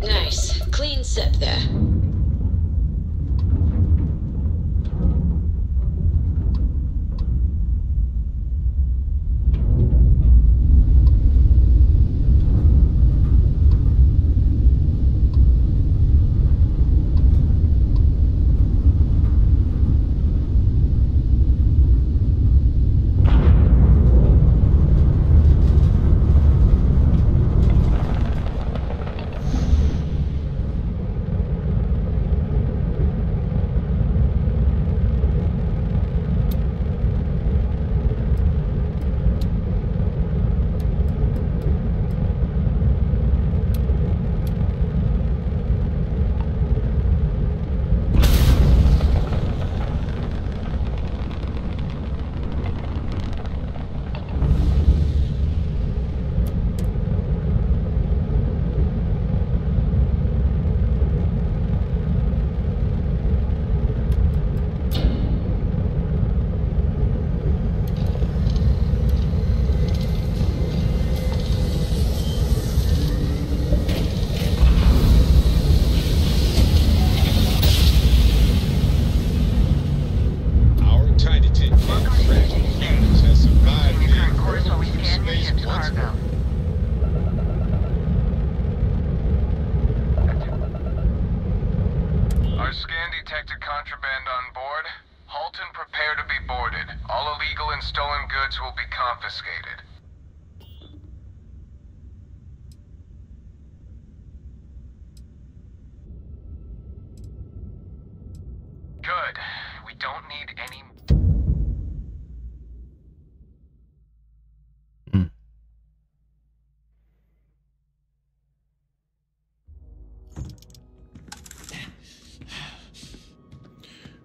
Nice. Clean set there. Good. We don't need any...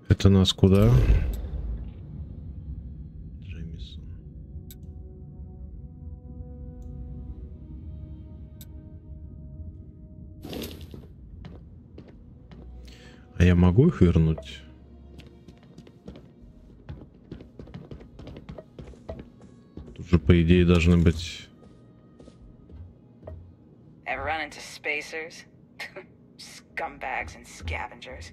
Это нас куда? Джеймисон. А я могу их вернуть? Тут же, по идее, должны быть... Ever run into spacers? Scumbags and scavengers.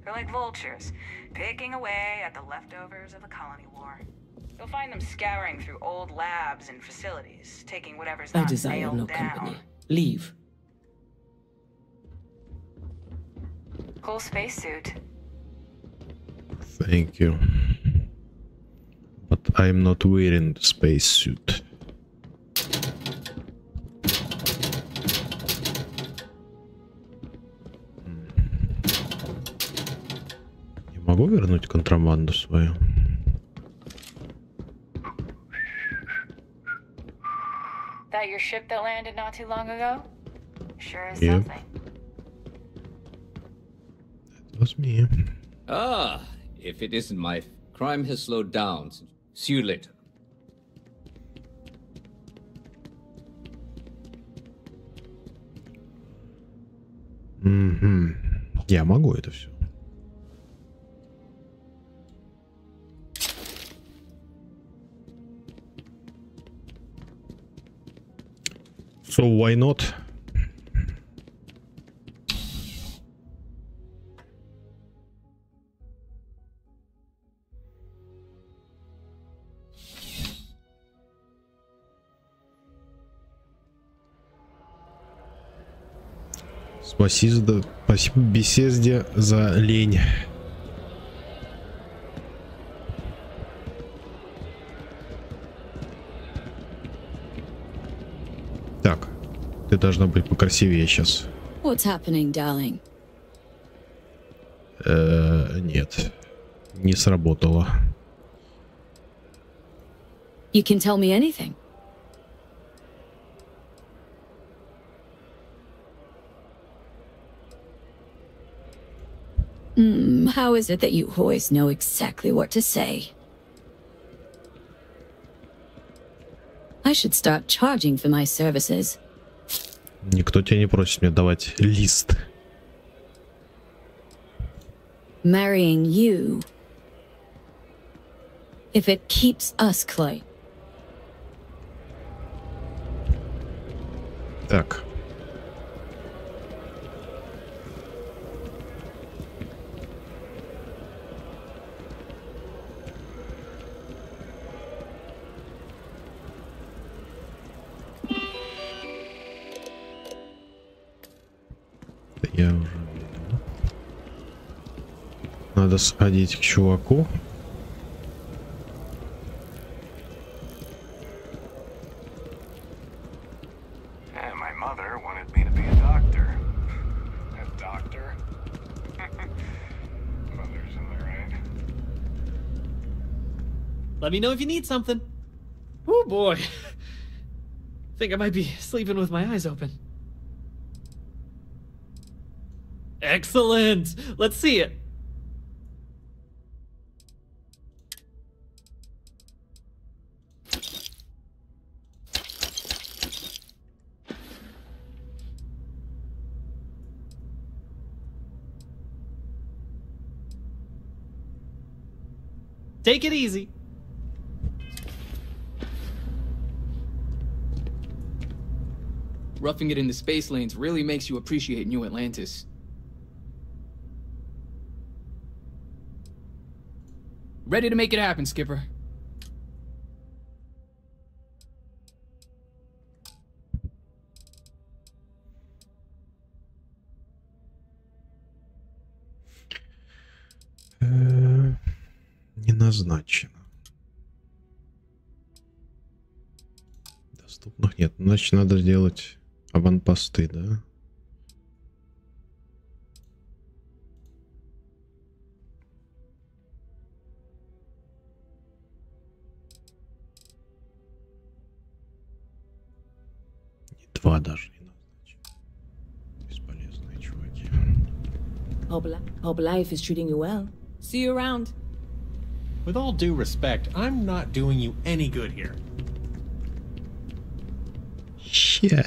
They're like vultures, picking away at the leftovers of the colony war. You'll find them scouring through old labs and facilities, taking whatever's I not desire nailed no down. company. Leave. Cool spacesuit. Thank you. But I'm not wearing the spacesuit. Я могу вернуть контрабанду свою? That your ship that landed not too long ago? Sure is Yep. something. That was me. Ah, if it isn't my crime has slowed down. See you later. Я могу это все. So why not? Спасибо беседе за лень. Так, ты должна быть покрасивее сейчас. What's happening, darling? Нет, не сработало. You can tell me anything. How is it that you always know exactly what to say? I should start charging for my services. Никто тебя не просит мне давать лист. Marrying you. If it keeps us close. Так. Я уже... Надо сходить к чуваку. My mother wanted me to be a doctor. A doctor? Mother's in there, right? Let me know if you need something. Oh boy. Think I might be sleeping with my eyes open. Excellent. Let's see it. Take it easy. Roughing it in the space lanes really makes you appreciate New Atlantis. Ready to make it happen, Skipper. Не назначено. Доступных нет. Значит, надо сделать аванпосты, да? И два даже не назначено. Бесполезные чуваки. Hope life is treating you well. See you around. With all due respect, I'm not doing you any good here. Ща.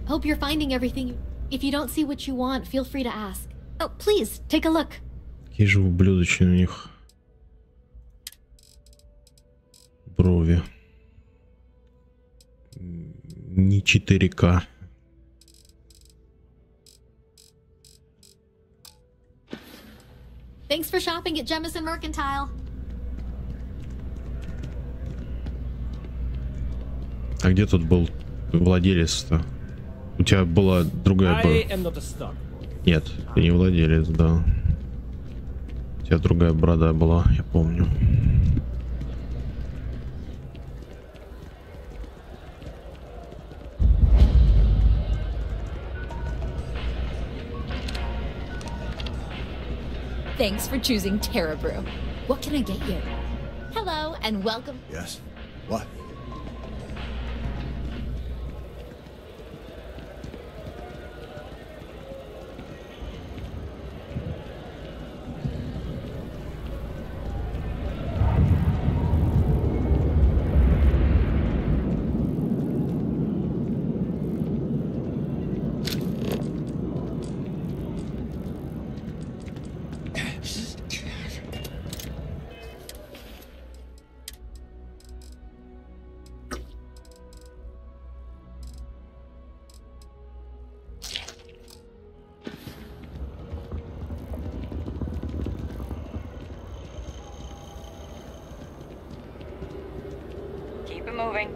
Hope you're finding everything. If you don't see what you want, feel free to ask. Oh, please, take a look. Какие же ублюдочные у них брови. Не 4К. Thanks for shopping at Jemison Mercantile. А где тут был владелец-то? У тебя была другая... Нет, ты не владелец, да. У тебя другая борода была, я помню. Thanks for choosing Terra Brew. What can I get you? Hello and welcome. Yes. What? Moving.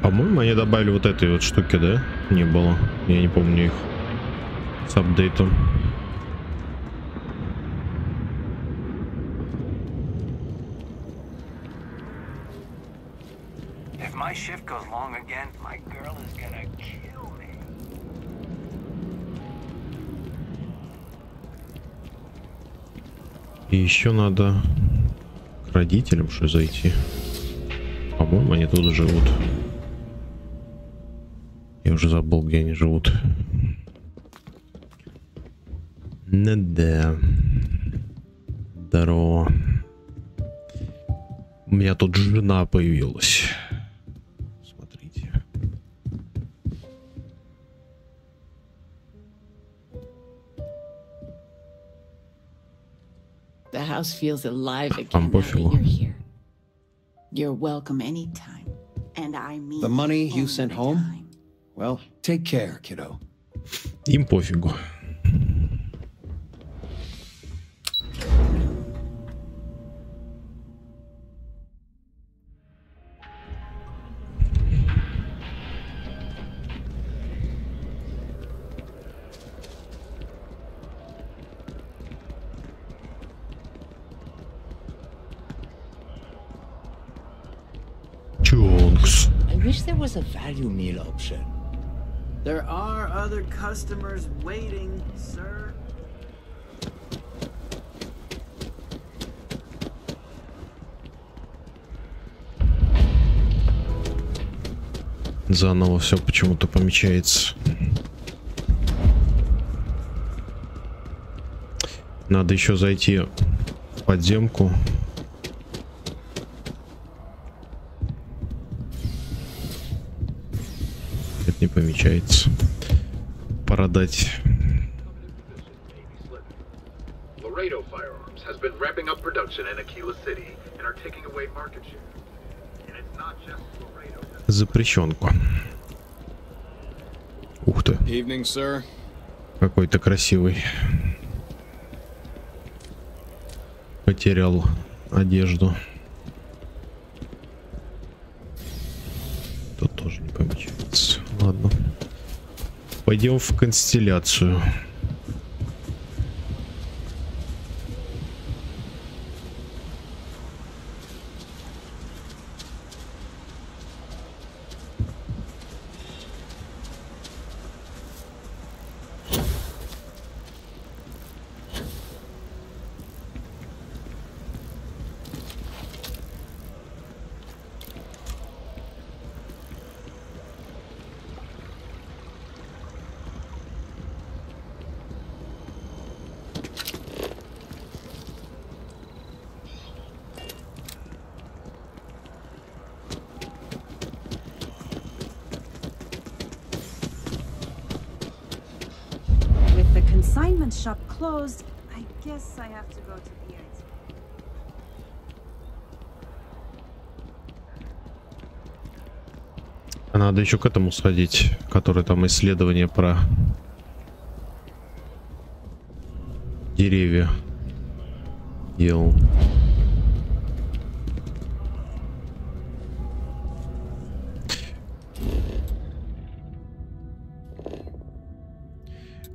По-моему, они добавили вот этой вот штуки, да? Не было. Я не помню их с апдейтом. If my shift goes long again, my girl is gonna kill me. И еще надо к родителям что зайти. По-моему, они тут живут. Я уже забыл, где они живут. Ну да. Здорово. У меня тут жена появилась. Смотрите. house feels alive again now that you're here. You're welcome anytime. And I mean the money you sent home? Well, take care, kiddo. Им пофигу. Чонкс. I wish there was a value meal option. There are other customers waiting, sir. Заново все почему-то помечается. Надо еще зайти в подземку. Это не помечается. Продать. Запрещенку. Ух ты. Evening, sir. Какой-то красивый. Потерял одежду. Тут тоже не помечается. Ладно. Пойдем в констелляцию. Consignment shop closed. I guess I have to go to the IT. Надо еще к этому сходить, который там исследование про деревья делал.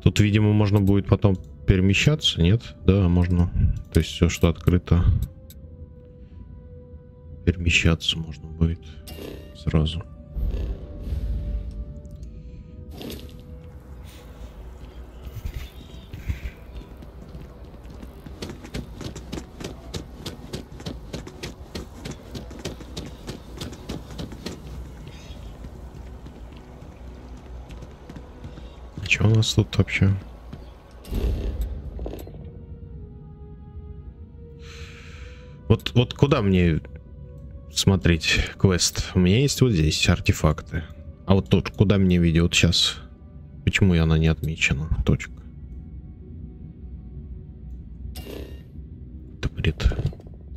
Тут, видимо, можно будет потом перемещаться, нет? Да, можно. То есть все, что открыто, перемещаться можно будет сразу. Что у нас тут вообще? Вот куда мне смотреть квест? У меня есть вот здесь артефакты. А вот тут куда мне ведет сейчас? Почему она не отмечена? Точка. Это бред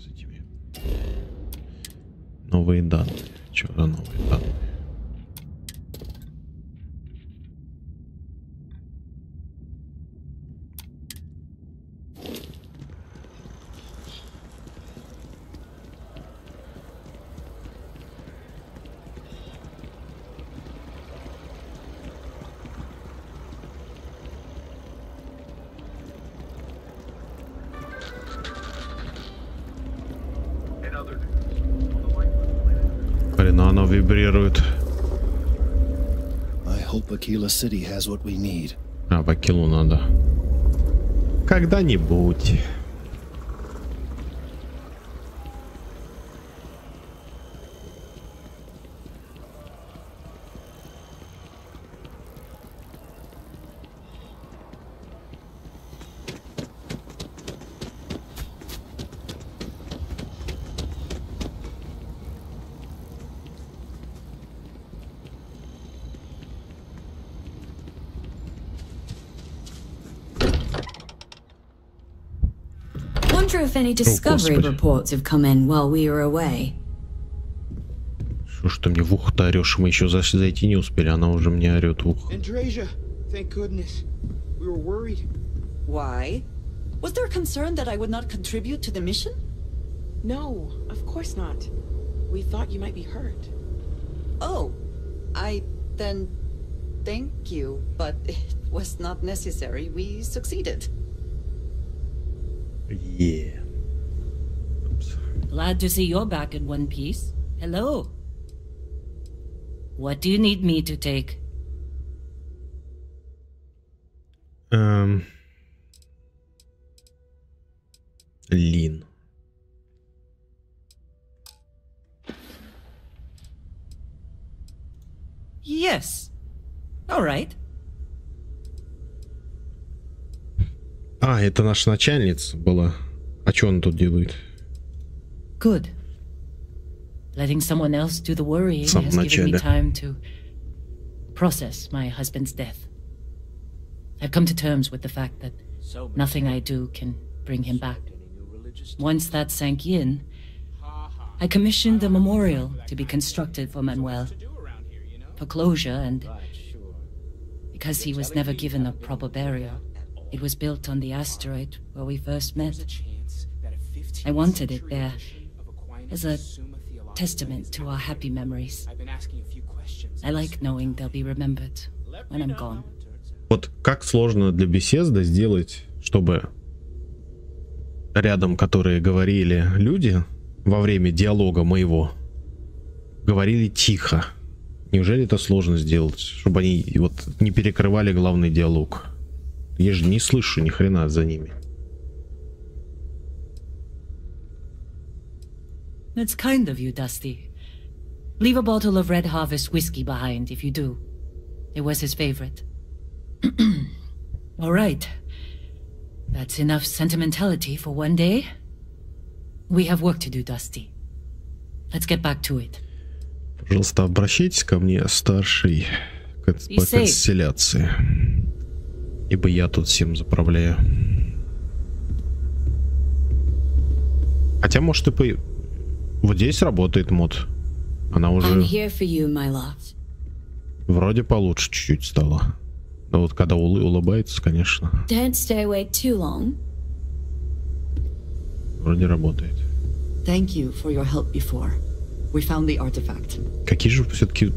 с этими. Новые данные. Что за новые данные? Она вибрирует. А, по килу надо. Когда-нибудь. wonder if any discovery reports have come in while we were away. Что ж ты мне в ухо-то орешь? Мы еще зайти не успели, она уже мне орет в ухо. Andreja, thank goodness. We were worried. Why? Was there a concern that I would not contribute to the mission? No, of course not. We thought you might be hurt. Oh, then thank you, but it was not necessary. We succeeded. Yeah. Oops. Glad to see you're back in one piece. Hello. What do you need me to take? Лин. Yes. All right. А, это наша начальница была. А что она тут делает? Good. Letting someone else do the worrying has given me time to process my husband's death. I've come to terms with the fact that nothing I do can bring him back. Once that sank in, I commissioned a memorial to be constructed for Manuel, for closure, and because he was never given a proper burial. It was built on the asteroid where we first met. I wanted it there as a testament to our happy memories. I like knowing they'll be remembered when I'm gone. Вот как сложно для Bethesda сделать, чтобы рядом, которые говорили люди во время диалога моего, говорили тихо. Неужели это сложно сделать, чтобы они вот не перекрывали главный диалог? Я же не слышу ни хрена за ними. That's kind of you, Dusty. Leave a bottle of Red Harvest whiskey behind if you do. It was his favorite. All right. That's enough sentimentality for one day. We have work to do, Dusty. Let's get back to it. Пожалуйста, обращайтесь ко мне, старший, по констелляции. Ибо я тут всем заправляю. Хотя, может, и вот здесь работает мод. Она уже вроде получше чуть-чуть стала. Но вот когда улыбается, конечно. Вроде работает. Какие же все-таки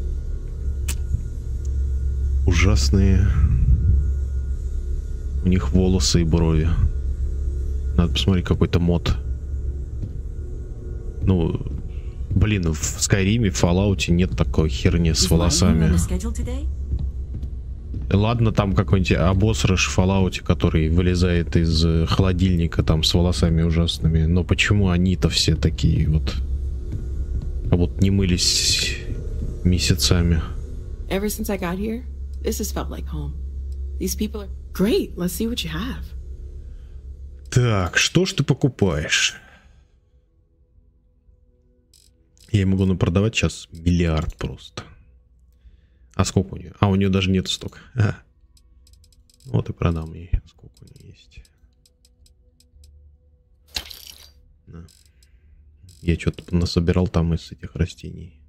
ужасные у них волосы и брови. Надо посмотреть какой-то мод. Ну, блин, в Скайриме, в Fallout нет такой херни с волосами. Ладно, там какой-нибудь обосрыш в Fallout, который вылезает из холодильника там с волосами ужасными. Но почему они-то все такие вот? А вот не мылись месяцами. Ever since I got here, this has felt like home. These people are great. Let's see what you have. Так, что ж ты покупаешь? Я могу продавать сейчас миллиард просто. А сколько у нее? А, у нее даже нет столько. Вот и продам ей, сколько у нее есть. На. Я что-то насобирал там из этих растений.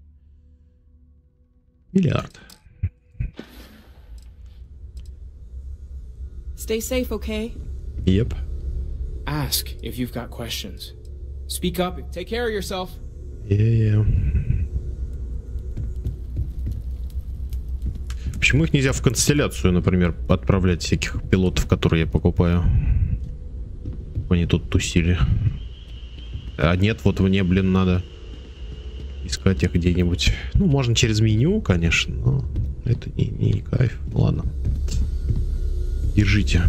Миллиард. Stay safe, okay? Yep. Ask if you've got questions. Speak up. Take care of yourself. Yeah. Почему их нельзя в констелляцию, например, отправлять всяких пилотов, которые я покупаю? Они тут тусили. А нет, вот мне, блин, надо искать их где-нибудь. Ну, можно через меню, конечно, но это не кайф. Ладно. Держите.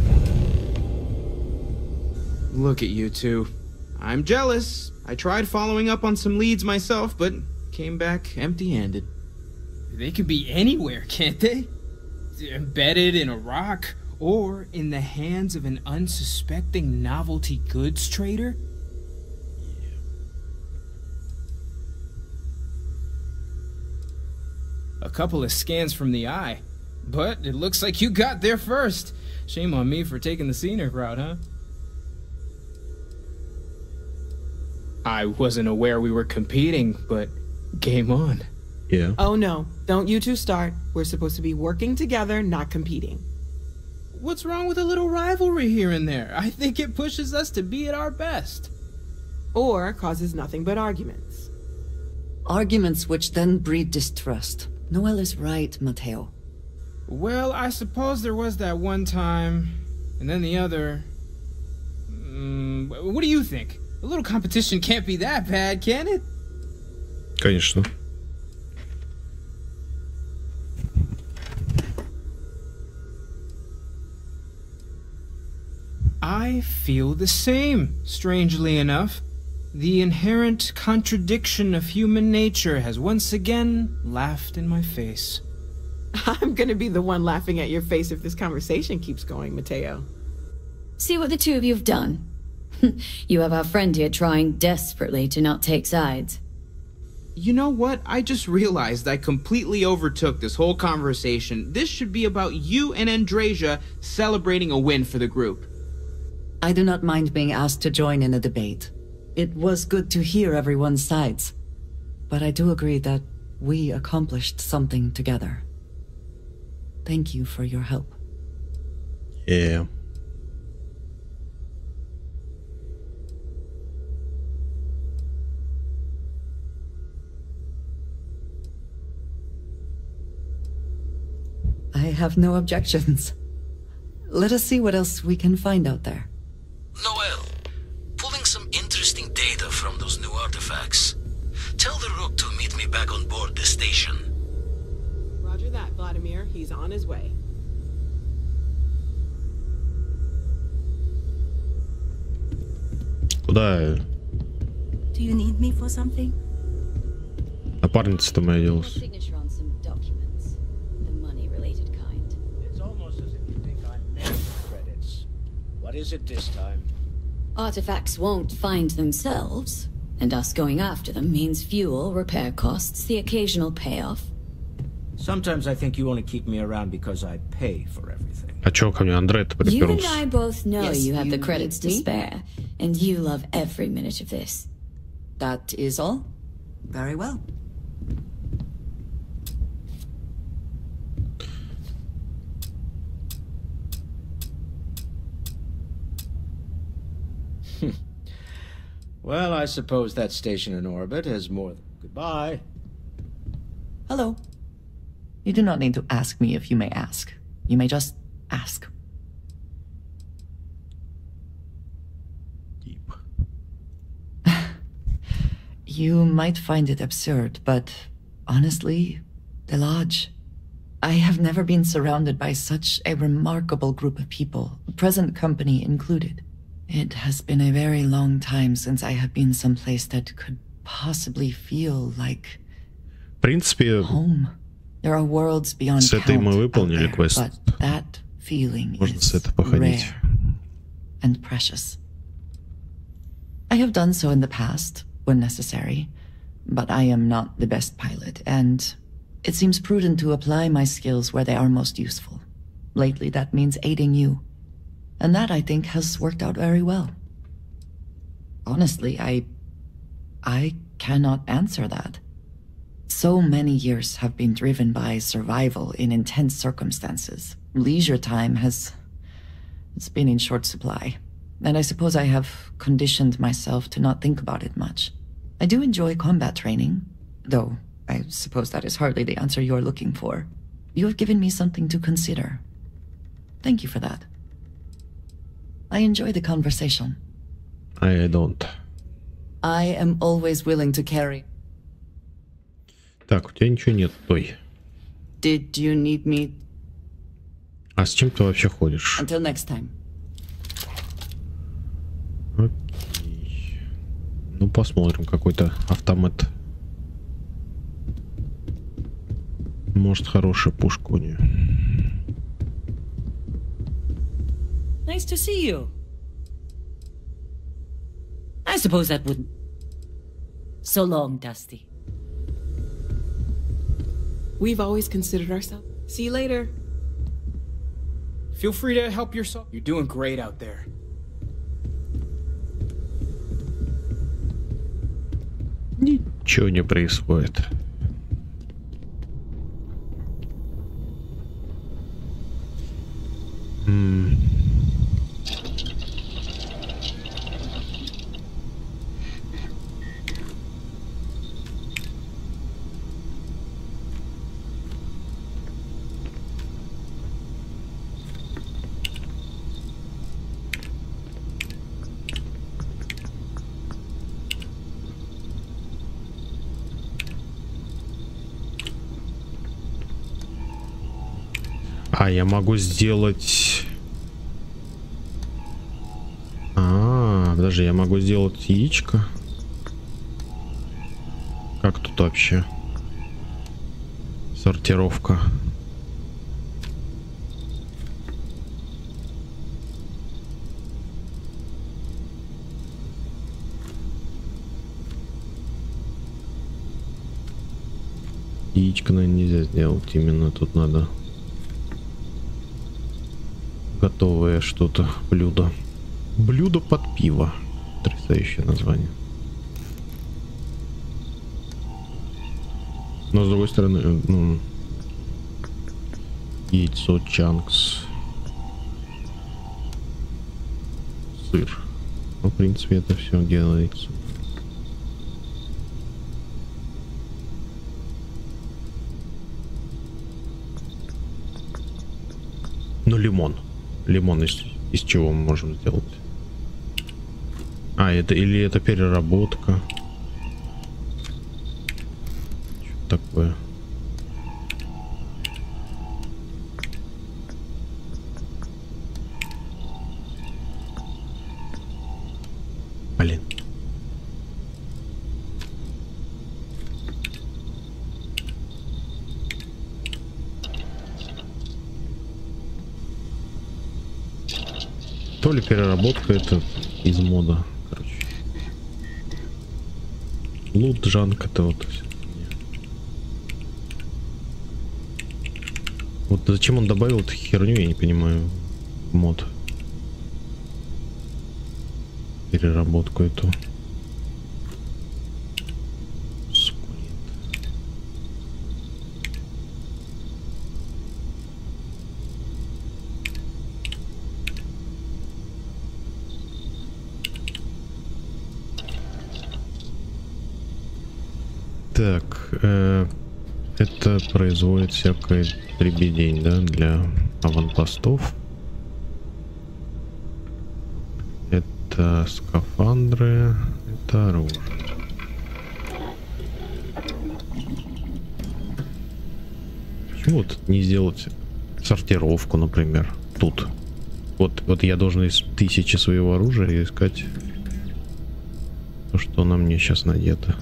Look at you two. I'm jealous. I tried following up on some leads myself, but came back empty-handed. They could be anywhere, can't they? Embedded in a rock, or in the hands of an unsuspecting novelty goods trader? A couple of scans from the eye, but it looks like you got there first. Shame on me for taking the scenic route, huh? I wasn't aware we were competing, but game on. Yeah. Oh no, don't you two start. We're supposed to be working together, not competing. What's wrong with a little rivalry here and there? I think it pushes us to be at our best. Or causes nothing but arguments. Arguments which then breed distrust. Noel is right, Mateo. Well, I suppose there was that one time, and then the other. What do you think? A little competition can't be that bad, can it? Конечно. I feel the same, strangely enough. The inherent contradiction of human nature has once again laughed in my face. I'm gonna be the one laughing at your face if this conversation keeps going, Mateo. See what the two of you have done. You have our friend here trying desperately to not take sides. You know what? I just realized I completely overtook this whole conversation. This should be about you and Andrasia celebrating a win for the group. I do not mind being asked to join in a debate. It was good to hear everyone's sides. But I do agree that we accomplished something together. Thank you for your help. Yeah. I have no objections. Let us see what else we can find out there. Noel, pulling some interesting data from those new artifacts. Tell the Rook to meet me back on board the station. Roger that, Vladimir. He's on his way. Куда? Do you need me for something? Напарница-то моя делась. Signature on some documents, the money-related kind. It's almost as if you think I'm meant for credits. What is it this time? Artifacts won't find themselves, and us going after them means fuel, repair costs, the occasional payoff. Sometimes I think you want to keep me around because I pay for everything. А чё ко мне Андрей-то You and приперся? I both know Yes, you have the you credits to need me? spare, and you love every minute of this. That is all? Very well. Well, I suppose that station in orbit has more than... Goodbye. Hello. You do not need to ask me if you may ask. You may just ask. Deep. You might find it absurd, but honestly, the Lodge. I have never been surrounded by such a remarkable group of people, present company included. It has been a very long time since I have been someplace that could possibly feel like В принципе, home. There are worlds beyond с этой count мы out выполнили there, квест. but that feeling Можно с is этой походить. rare and precious. I have done so in the past, when necessary, but I am not the best pilot, and it seems prudent to apply my skills where they are most useful. Lately, that means aiding you. And that, I think, has worked out very well. Honestly, I cannot answer that. So many years have been driven by survival in intense circumstances. Leisure time it's been in short supply. And I suppose I have conditioned myself to not think about it much. I do enjoy combat training, though I suppose that is hardly the answer you're looking for. You have given me something to consider. Thank you for that. I enjoy the conversation. I don't. I am always willing to carry. Так, у тебя ничего нет, той. Did you need me? А с чем ты вообще ходишь? Until next time. Окей. Ну, посмотрим, какой-то автомат. Может, хорошая пушка у нее. Nice to see you. I suppose that wouldn't. So long, Dusty. We've always considered ourselves. See you later. Feel free to help yourself. You're doing great out there. Ничего не происходит. А, я могу сделать... Подожди, я могу сделать яичко. Как тут вообще? Сортировка. Яичко, наверное, нельзя сделать. Именно тут надо готовое что-то, блюдо. Блюдо под пиво. Потрясающее название. Но с другой стороны, ну, яйцо чанкс, сыр. Ну, в принципе, это все делается. Ну, лимон. Лимон из чего мы можем сделать? А, это или это переработка? Что такое? Блин. То ли переработка, это из мода, короче. Лут, жанк, это вот. Вот зачем он добавил эту херню, я не понимаю. Мод. Переработку эту. Так, это производит всякое дребедень, да, для аванпостов. Это скафандры, это оружие. Почему вот не сделать сортировку, например, тут? Вот я должен из 1000 своего оружия искать то, что на мне сейчас надето.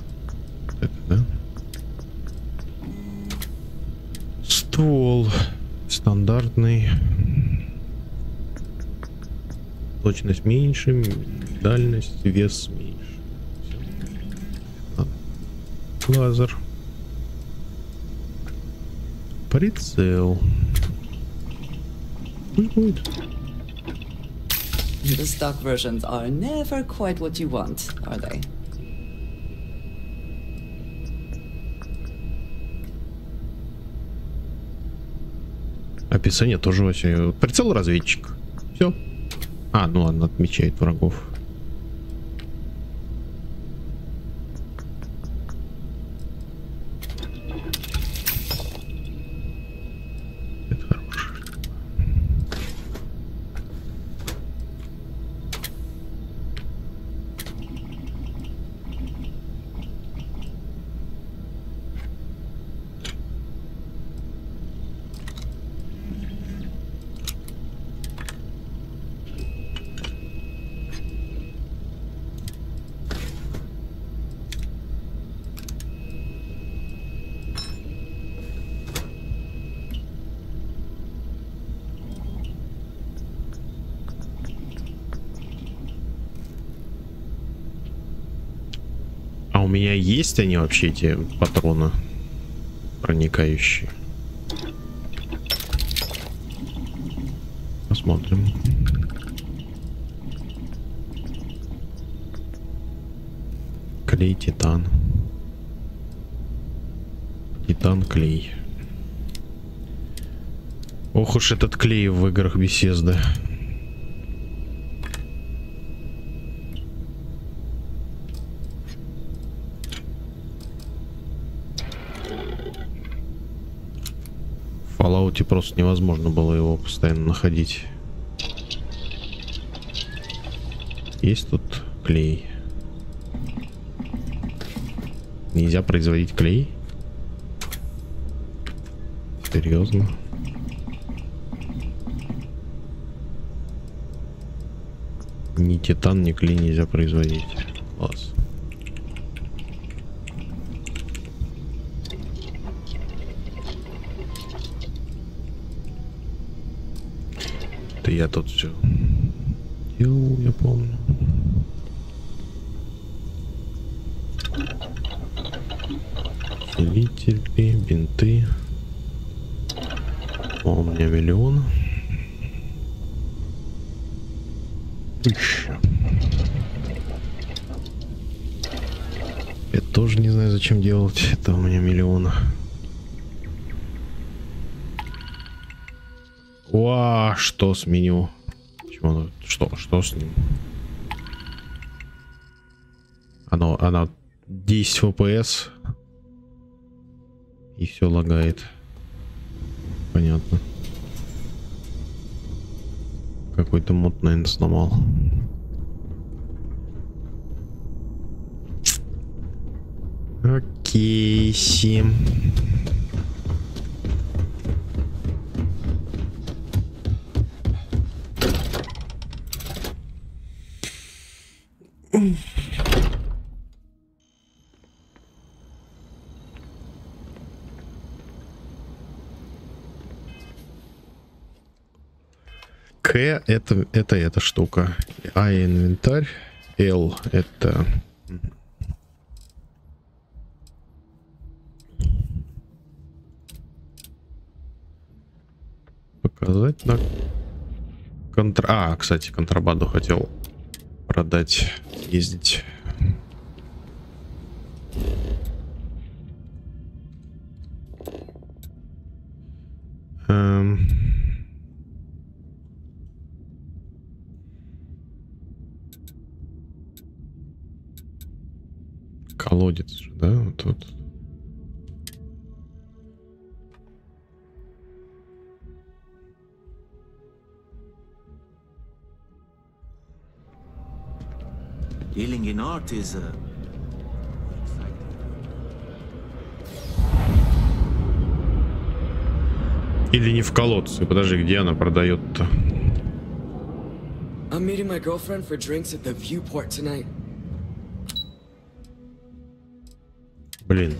Это, да? Ствол стандартный, точность меньше, дальность, вес меньше. Лазер, прицел. Пусть будет. The stock versions are never quite what you want, are they? Описание тоже вообще. Прицел разведчик. Все. А, ну он отмечает врагов. Это хорошо. А у меня есть они вообще, эти патроны проникающие? Посмотрим. Клей, титан. Титан, клей. Ох уж этот клей в играх Bethesda. В Fallout просто невозможно было его постоянно находить. Есть тут клей. Нельзя производить клей? Серьезно? Ни титан, ни клей нельзя производить. Класс. Это я тут все делал, я помню. Усилители, бинты. О, у меня миллион. Еще. Я тоже не знаю, зачем делать. Это у меня миллион. О, что с меню? Почему? Что с ним? Она 10 FPS и все лагает. Понятно. Какой-то мод, наверное, сломал. Окей, 7. К это эта штука. А инвентарь. Л это показать на кстати, контрабанду хотел продать, ездить. Колодец же, да, вот тут. Dealing in art is Или не в колодце. Подожди, где она продает-то? I'm meeting my girlfriend for drinks at the Viewport tonight. Блин.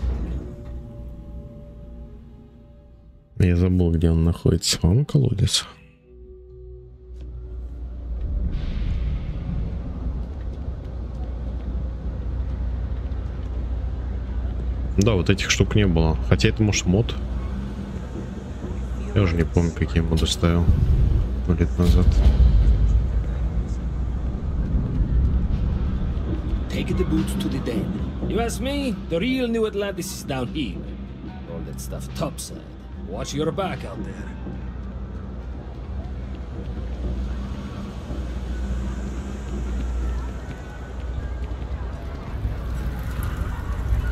Я забыл, где он находится. Он колодец. Да, вот этих штук не было. Хотя это, может, мод. Я уже не помню, какие моды ставил 100 лет назад. Take the boots to the den. You ask me, the real New Atlantis is down here. All that stuff topside. Watch your back out there.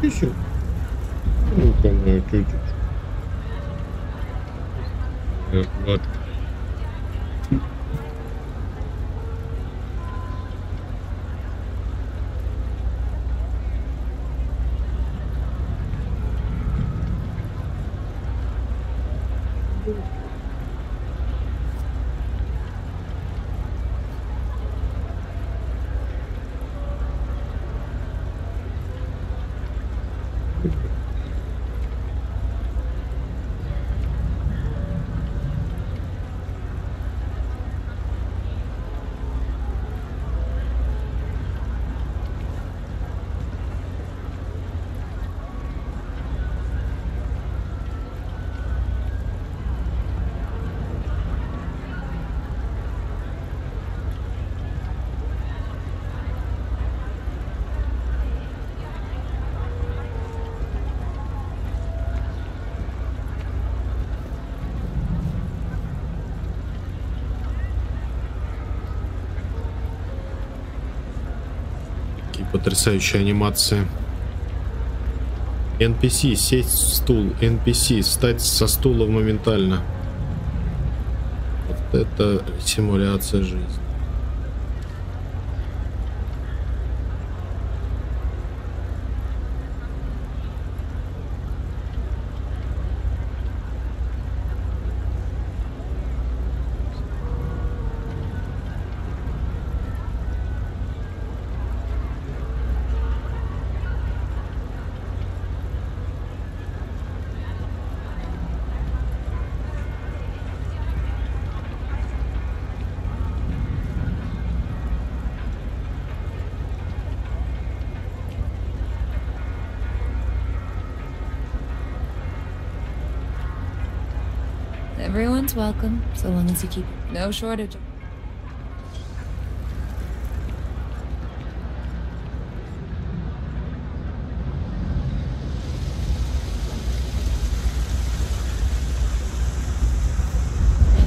Еще. Ну-ка, моя чуть-чуть. Вот. потрясающие анимации. NPC, сесть в стул. NPC, встать со стула моментально. Вот это симуляция жизни. Everyone's welcome, so long as you keep no shortage.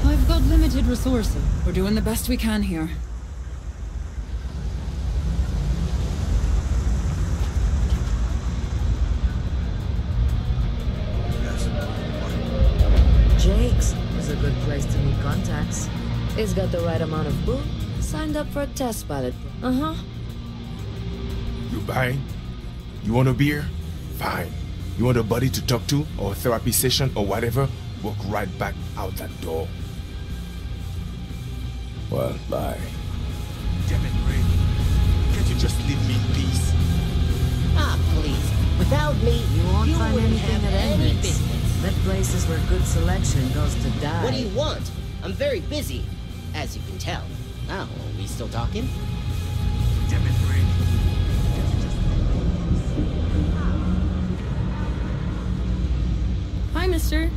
I've got limited resources. We're doing the best we can here. Jake's is a good place to meet contacts. He's got the right amount of booze. Signed up for a test pilot. Uh-huh. You buying? You want a beer? Fine. You want a buddy to talk to, or a therapy session, or whatever? Walk right back out that door. Well, bye. Damn it, Ray. Can't you just leave me in peace? Ah, please. Without me, you won't find anything at any business. That place is where good selection goes to die. What do you want? I'm very busy, as you can tell. Oh, are we still talking? Damn it, Ray. Hi, mister.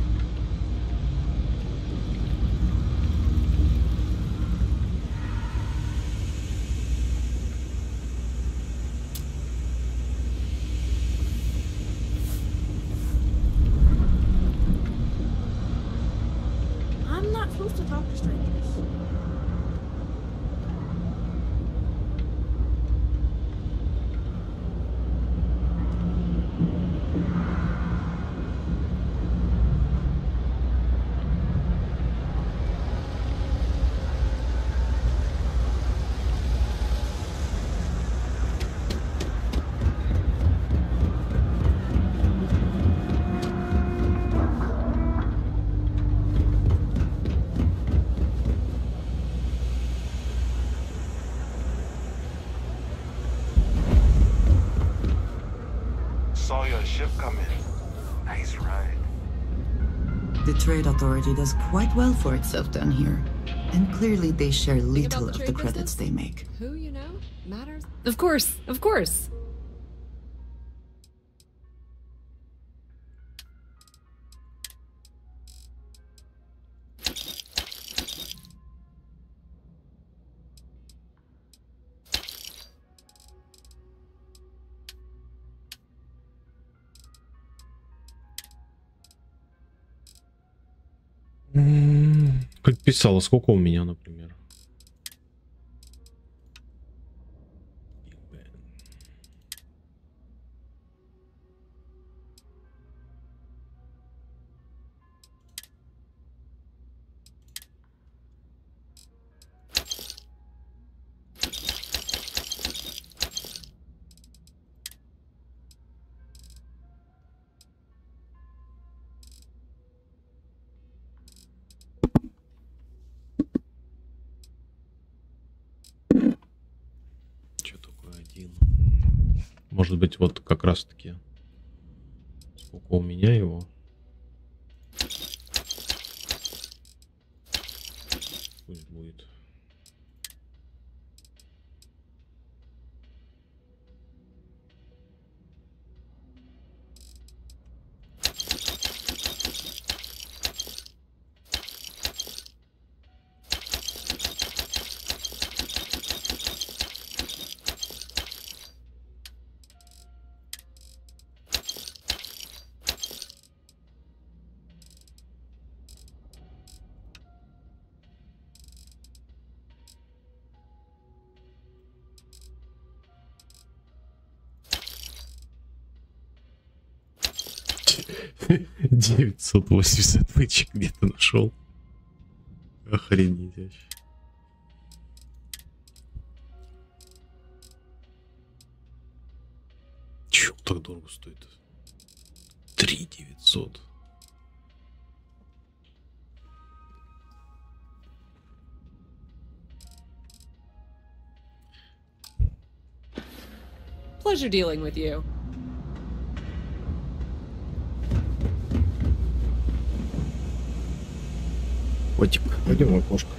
I'm not supposed to talk to strangers. Saw your ship come in. Nice ride. The Trade Authority does quite well for itself down here. And clearly they share little of the credits they make. Who you know matters. Of course, of course. Как писала, сколько у меня, например? Может быть, вот как раз таки сколько у меня его. Пусть будет. 980 вычек где-то нашел. Охренеть вообще. Чё так дорого стоит? 3900. Pleasure dealing with you. Котик, пойдем в окошко.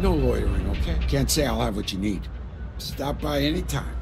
No loitering, okay? Can't say I'll have what you need. Stop by anytime.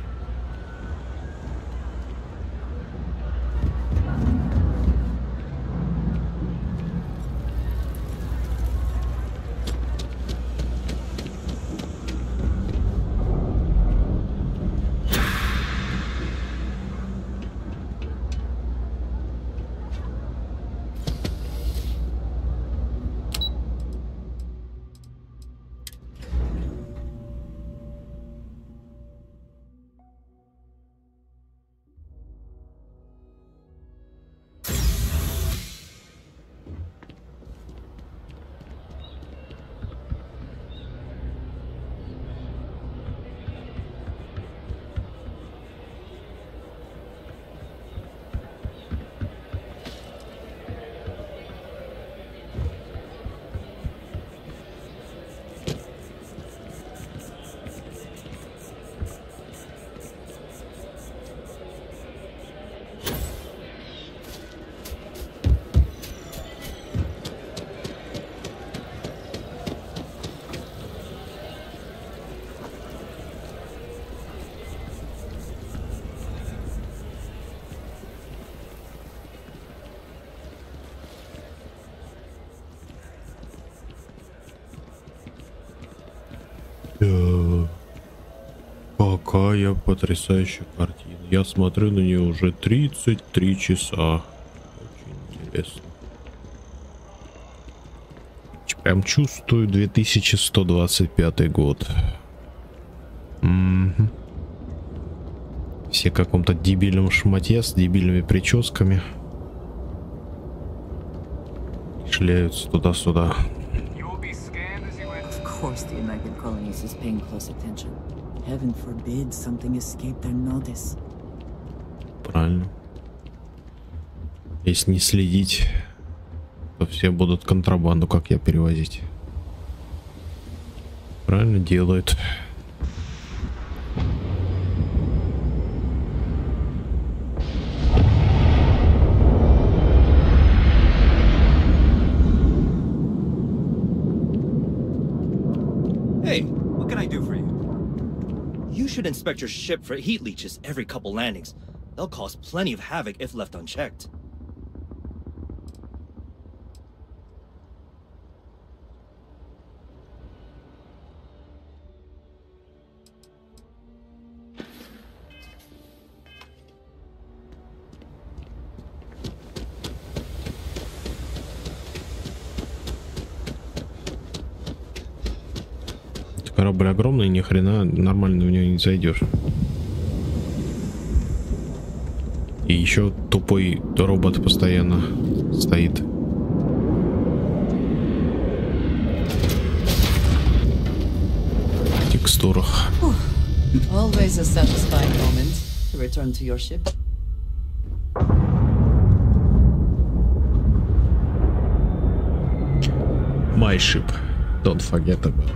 Какая потрясающая картина. Я смотрю на нее уже 33 часа. Очень интересно. Прям чувствую 2125 год. Все в каком-то дебильном шмате с дебильными прическами. Шляются туда-сюда. Of course the American colonies is paying close attention. Heaven forbid something escaped their notice. Правильно. Если не следить, то все будут контрабанду, как я, перевозить. Правильно делают. Hey, what can I do for you? You should inspect your ship for heat leeches every couple landings. They'll cause plenty of havoc if left unchecked. Корабль огромный, ни хрена нормально в него не зайдешь. И еще тупой робот постоянно стоит. В текстурах. Always a satisfying moment to return to your ship. My ship. Don't forget about it.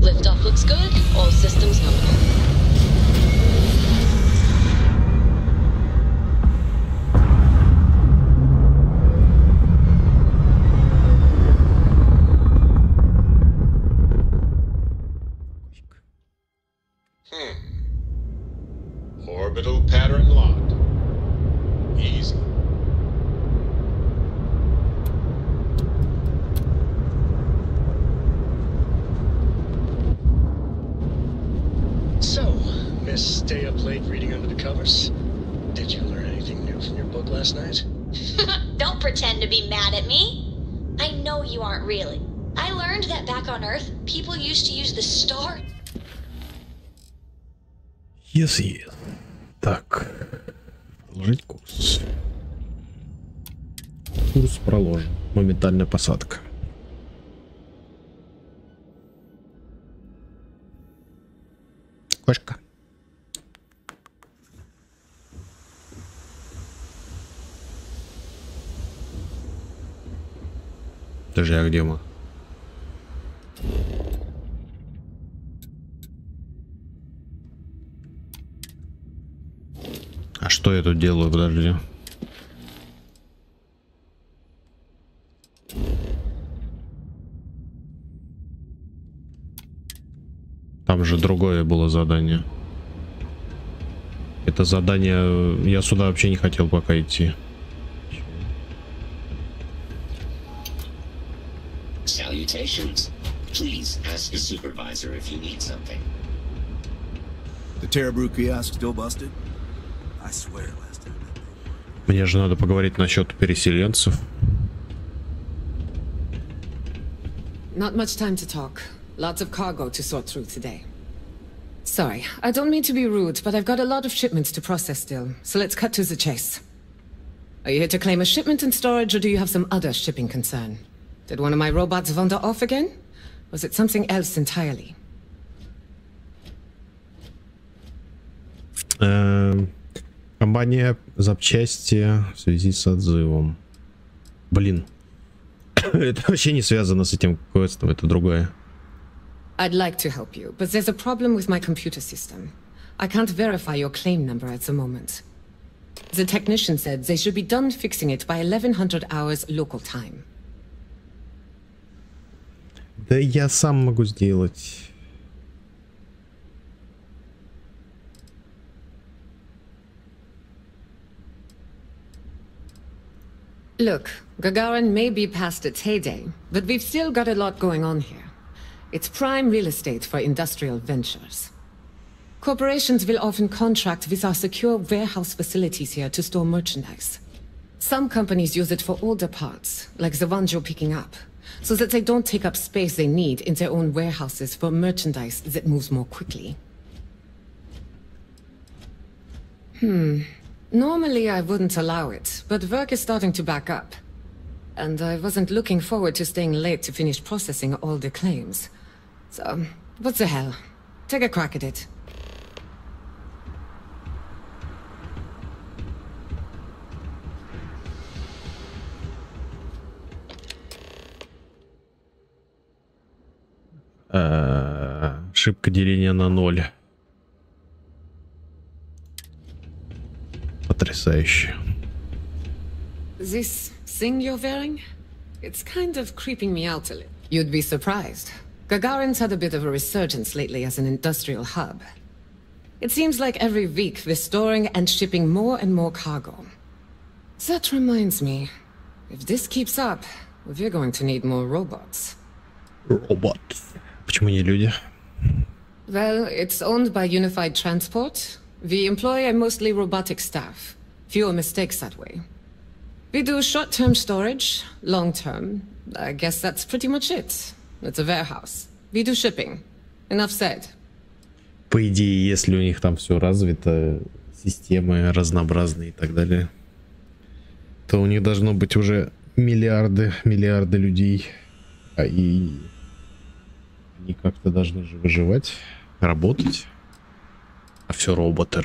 Liftoff looks good. All systems nominal. Orbital pattern locked. Easy. So, Miss Stay Up Late reading under the covers? Did you learn anything new from your book last night? Don't pretend to be mad at me. I know you aren't really. I learned that back on Earth, people used to use the star. Yes. Так. Продолжить курс. Курс проложен. Моментальная посадка. Кошка. Даже я где мы? А что я тут делаю, подожди? Там же другое было задание. Это задание... Я сюда вообще не хотел пока идти. Salutations. Please ask your supervisor if you need something. The Terrabrew kiosk still busted? I swear last time. Мне же надо поговорить насчет переселенцев. Not much time to talk. Lots of cargo to sort through today. Sorry, I don't mean to be rude, but I've got a lot of shipments to process still, so let's cut to the chase. Are you here to claim a shipment in storage, or do you have some other shipping concern? Did one of my robots wander off again? Was it something else entirely? Компания запчасти в связи с отзывом. Блин. Это вообще не связано с этим квестом, это другое. I'd like to help you, but there's a problem with my computer system. I can't verify your claim number at the moment. The technician said they should be done fixing it by 1100 hours local time. Да я сам могу сделать. Look, Gagarin may be past its heyday, but we've still got a lot going on here. It's prime real estate for industrial ventures. Corporations will often contract with our secure warehouse facilities here to store merchandise. Some companies use it for older parts, like the ones you're picking up, so that they don't take up space they need in their own warehouses for merchandise that moves more quickly. Normally I wouldn't allow it, but work is starting to back up. And I wasn't looking forward to staying late to finish processing all the claims. So, what the hell? Take a crack at it. Ошибка деления на 0. Потрясающе. This thing you're wearing? It's kind of creeping me out a little. You'd be surprised. Gagarin's had a bit of a resurgence lately as an industrial hub. It seems like every week we're storing and shipping more and more cargo. That reminds me, if this keeps up, we're going to need more robots. Robots. Почему не люди? Well, it's owned by Unified Transport. We employ a mostly robotic staff. Fewer mistakes that way. We do short-term storage, long-term. I guess that's pretty much it. It's a warehouse. We do shipping. Enough said. По идее, если у них там все развито, системы разнообразные и так далее, то у них должно быть уже миллиарды людей. И они как-то должны же выживать, работать. А все роботы.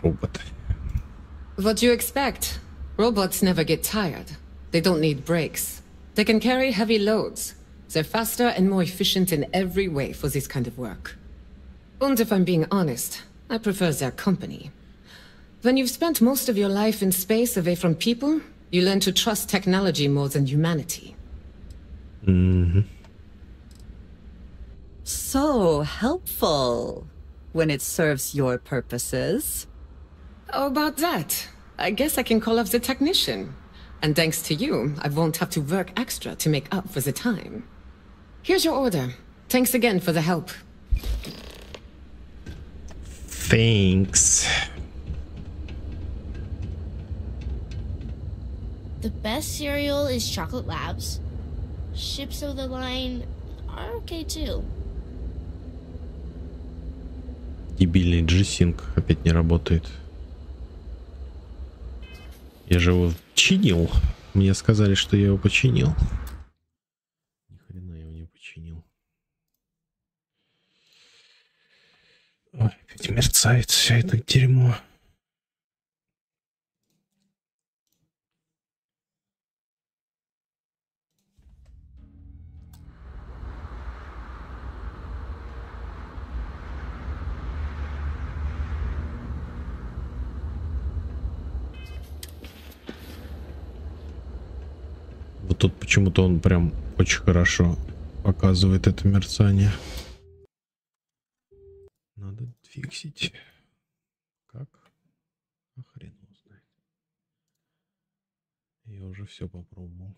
What do you expect? Robots never get tired. They don't need breaks. They can carry heavy loads. They're faster and more efficient in every way for this kind of work. And if I'm being honest, I prefer their company. When you've spent most of your life in space away from people, you learn to trust technology more than humanity. So helpful when it serves your purposes. How about that? I guess I can call off the technician. And thanks to you, I won't have to work extra to make up for the time. Here's your order. Thanks again for the help. Thanks. The best cereal is Chocolate Labs. Ships of the line are okay too. Дебильный G-Sync опять не работает. Я же его чинил. Мне сказали, что я его починил. Ни хрена я его не починил. Ой, опять мерцает все это дерьмо. Вот тут почему-то он прям очень хорошо показывает это мерцание. Надо фиксить. Как? А хрен его знает. Я уже все попробовал.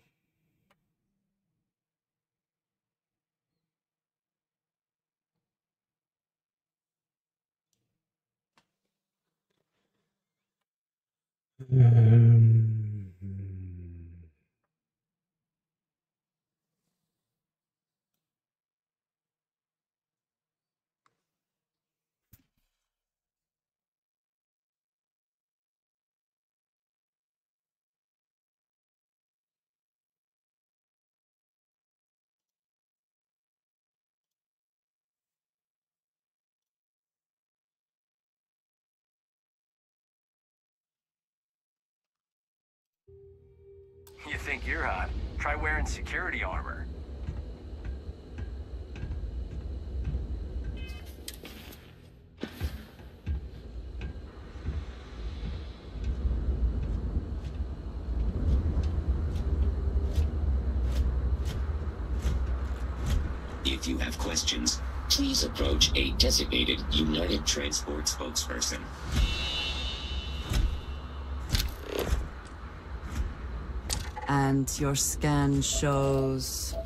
You think you're hot? Try wearing security armor. If you have questions, please approach a designated United Transport spokesperson. And your scan shows...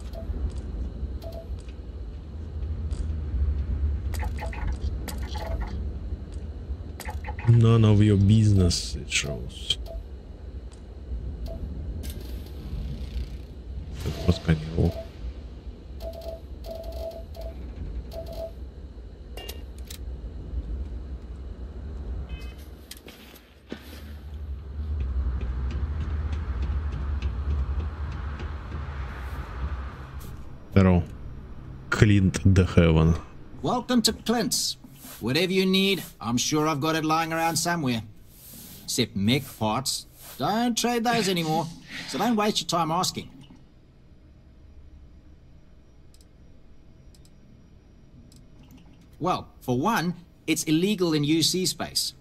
None of your business, it shows. Просканировал. Здорово. Clint the Heaven. Welcome to Clint's. Whatever you need, I'm sure I've got it lying around somewhere. Except mech parts. Don't trade those anymore, so don't waste your time asking. Well, for one, it's illegal in UC space.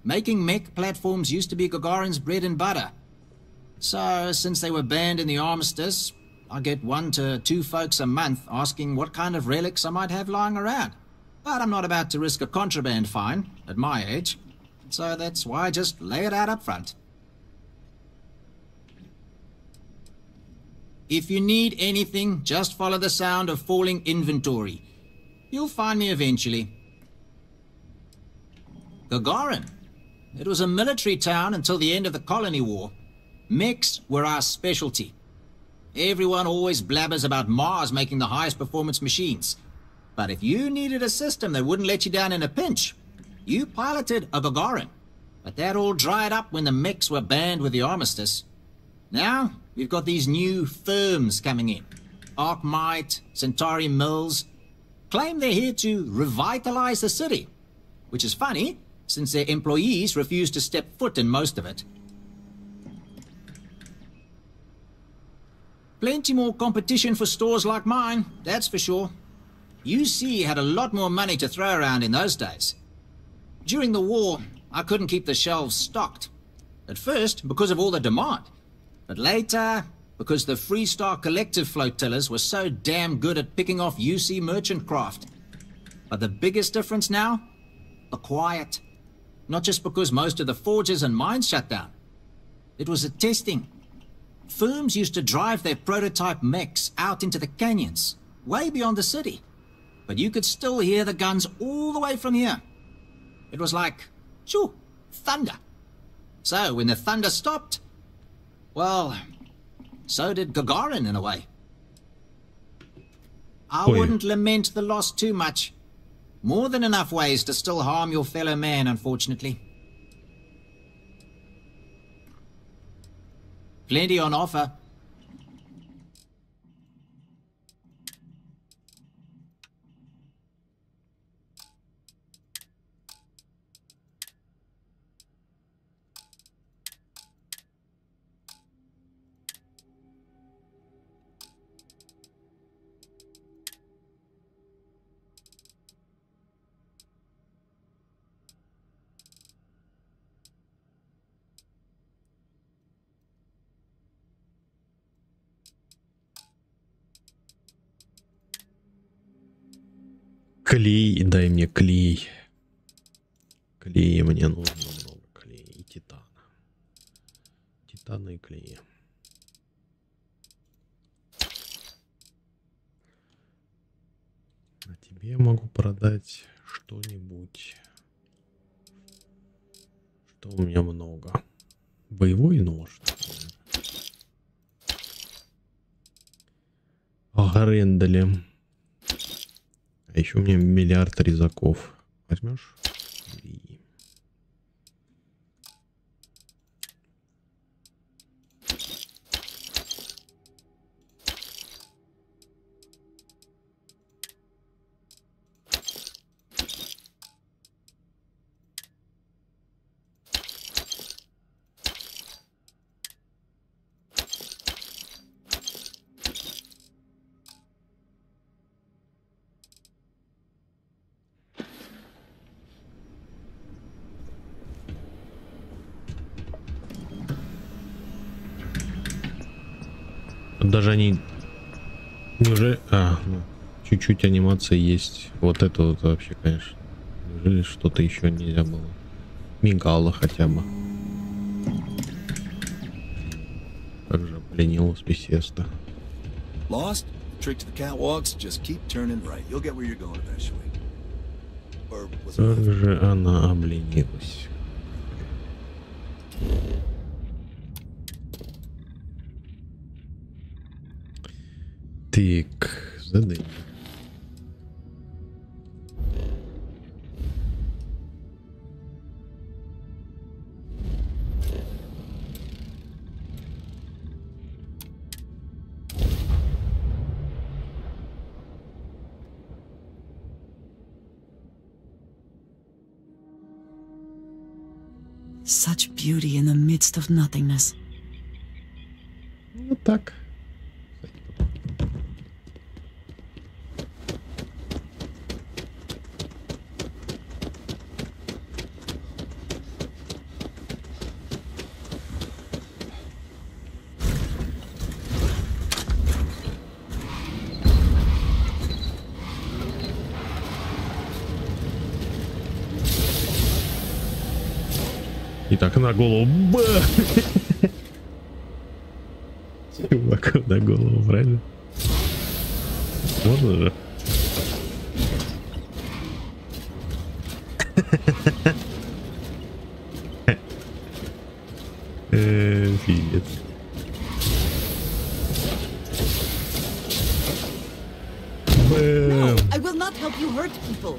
Making mech platforms used to be Gagarin's bread and butter. So, since they were banned in the armistice, I get 1 to 2 folks a month asking what kind of relics I might have lying around. But I'm not about to risk a contraband fine at my age, so that's why I just lay it out up front. If you need anything, just follow the sound of falling inventory. You'll find me eventually. Gagarin. It was a military town until the end of the Colony War. Mechs were our specialty. Everyone always blabbers about Mars making the highest performance machines. But if you needed a system that wouldn't let you down in a pinch, you piloted a Gagarin. But that all dried up when the mechs were banned with the armistice. Now, we've got these new firms coming in. Arcmite, Centauri Mills. Claim they're here to revitalize the city. Which is funny, since their employees refuse to step foot in most of it. Plenty more competition for stores like mine, that's for sure. UC had a lot more money to throw around in those days. During the war, I couldn't keep the shelves stocked. At first, because of all the demand. But later, because the Freestar Collective flotillas were so damn good at picking off UC merchant craft. But the biggest difference now? The quiet. Not just because most of the forges and mines shut down. It was the testing. Firms used to drive their prototype mechs out into the canyons, way beyond the city. But you could still hear the guns all the way from here. It was like, shoo, thunder. So when the thunder stopped, well, so did Gagarin in a way. I wouldn't lament the loss too much. More than enough ways to still harm your fellow man, unfortunately. Plenty on offer. Клей, дай мне клей. Клея мне нужно много. Клея и титана. Титана и клея. А тебе я могу продать что-нибудь, что у меня много. Боевой нож. Грендели. А еще у меня миллиард резаков. Возьмешь? И... Даже они... Неужели... А, ну, чуть-чуть анимации есть. Вот это вот вообще, конечно. Неужели что-то еще нельзя было? Мигало хотя бы. Как же пленилась беседа. Lost? The trick to the catwalks, just keep turning right. You'll get where you're going eventually. Or was it? Как же она обленилась. Так, задание. Such beauty in the midst of nothingness. Вот так. И так на голову. Чуваку на голову, правильно? Можно же? Привет. No, I will not help you hurt people.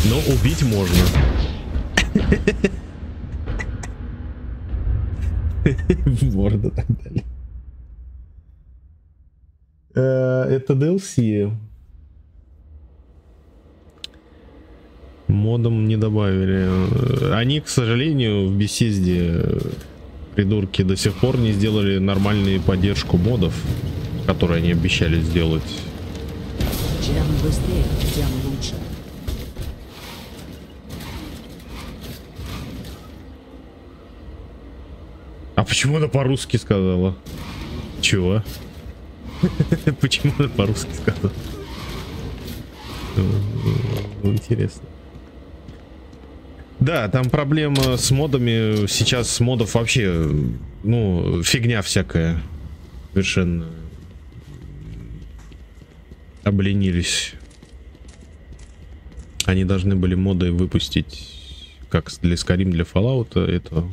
Но убить можно. В морду так далее. Это DLC. Модом не добавили. Они, к сожалению, в беседе придурки до сих пор не сделали нормальную поддержку модов, которые они обещали сделать. Чем быстрее, тем лучше. А почему она по-русски сказала? Чего? Почему она по-русски сказала? Интересно. Да, там проблема с модами. Сейчас модов вообще, ну, фигня всякая. Совершенно обленились. Они должны были моды выпустить, как для Skyrim, для Fallout, это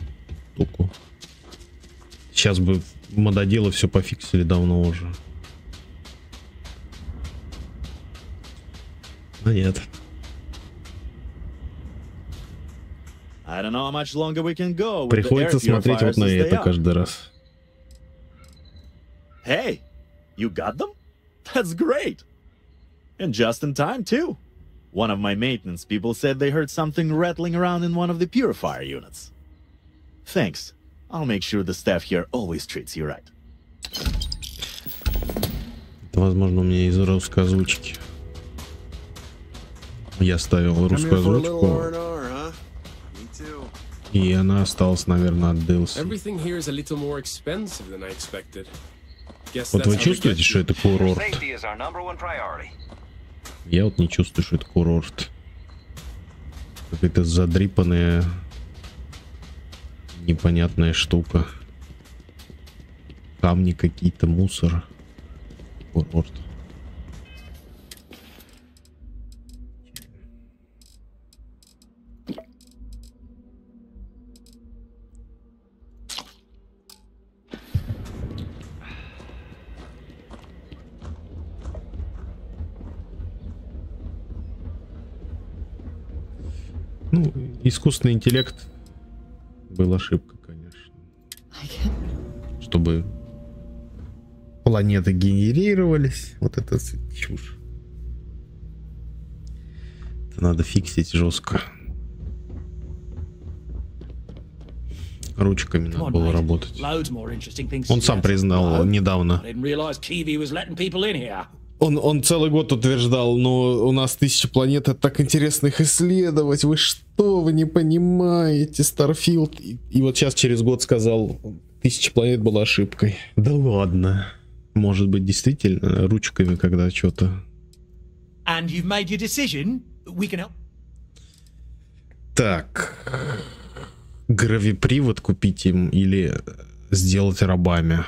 штуку. Сейчас бы мододелы все пофиксили давно уже. Но нет. Приходится смотреть вот на это каждый раз. Hey, you got them? That's great. And just in time too. One of my maintenance people said they heard something rattling around in one of the purifier units. Thanks. I'll make sure the staff here always treats you right. Это, возможно, у меня из русской озвучки. Я ставил русскую озвучку, и она осталась, наверное, от DLC. Вот вы чувствуете, что это курорт? Я вот не чувствую, что это курорт. Какая-то задрипанная, непонятная штука. Камни какие-то, мусор. Курорт. Ну, искусственный интеллект был ошибка, конечно. Чтобы планеты генерировались, вот это чушь. Это надо фиксить жестко. Ручками надо было работать. Он сам признал недавно. Он целый год утверждал, но у нас 1000 планет, это так интересно их исследовать. Вы что, вы не понимаете, Starfield. И вот сейчас через год сказал, 1000 планет была ошибкой. Да ладно. Может быть, действительно, ручками, когда что-то. Так. Гравипривод купить им или сделать рабами?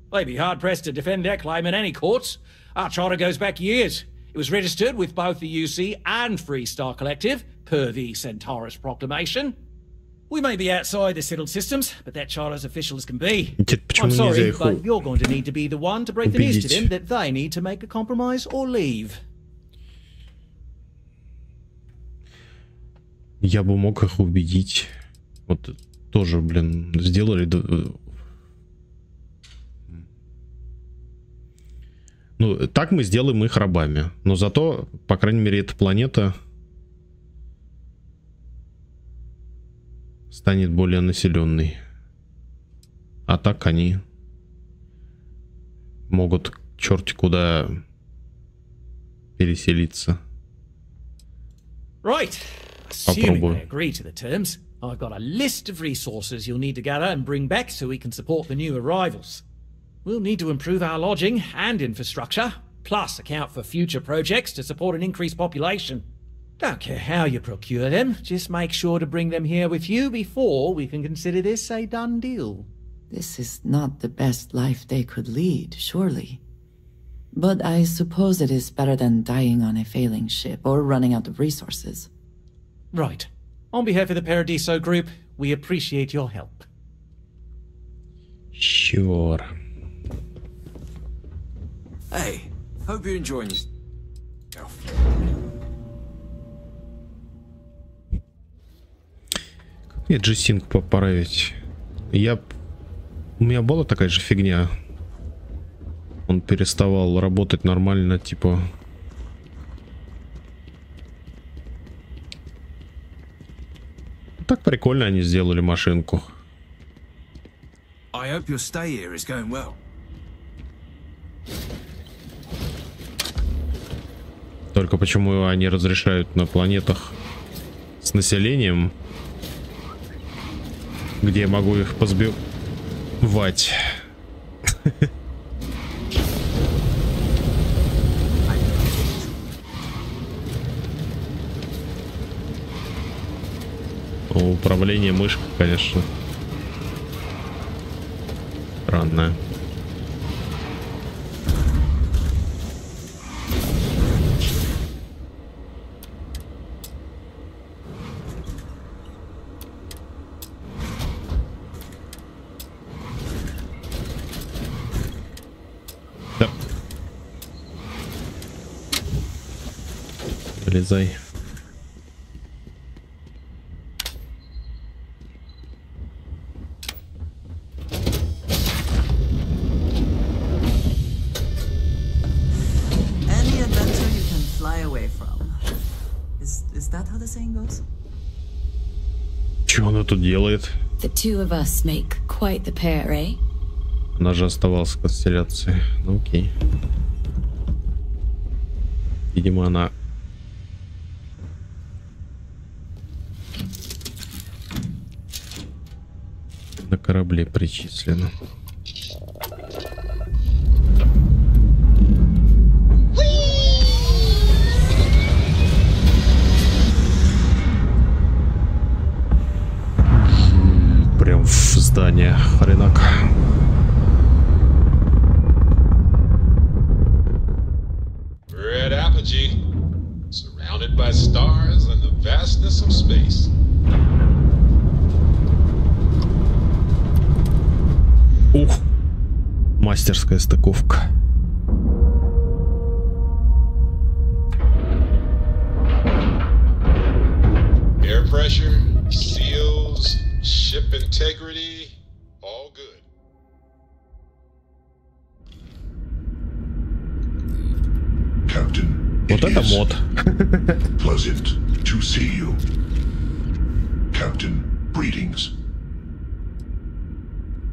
They'd be hard-pressed to defend their claim in any courts. Our charter goes back years. It was registered with both the UC and Free Star Collective, per the Centaurus Proclamation. We may be outside the settled systems, but that charter as official as can be. I'm sorry, but you're going to need to be the one to break the news to them that they need to make a compromise or leave. Я бы мог их убедить. Вот тоже, блин, сделали. Ну, так мы сделаем их рабами. Но зато, по крайней мере, эта планета станет более населенной. А так они могут черти куда переселиться. Right. Assuming they agree to the terms, I've got a list of resources you'll need to gather and bring back so we can support the new arrivals. We'll need to improve our lodging and infrastructure, plus account for future projects to support an increased population. Don't care how you procure them, just make sure to bring them here with you before we can consider this a done deal. This is not the best life they could lead, surely. But I suppose it is better than dying on a failing ship or running out of resources. Right. On behalf of the Paradiso Group, we appreciate your help. Sure. Hey, hope you're enjoying this. Как мне G-Sync поправить? У меня была такая же фигня. Он переставал работать нормально, типа. Так прикольно они сделали машинку. I hope your stay here is going well. Только почему они разрешают на планетах с населением, где я могу их позбивать? Управление мышкой, конечно, странное. Да. Вылезай. Что она тут делает? The two of us make quite the pair, eh? Она же оставалась в констелляции. Ну окей. Видимо, она на корабле причислена. Прям в здание. Хренак. Red apogee, surrounded by stars and the vastness of space. Ух, мастерская стыковка. Air pressure, seals, ship integrity, all good. Captain, вот это мод. Pleasant to see you. Captain,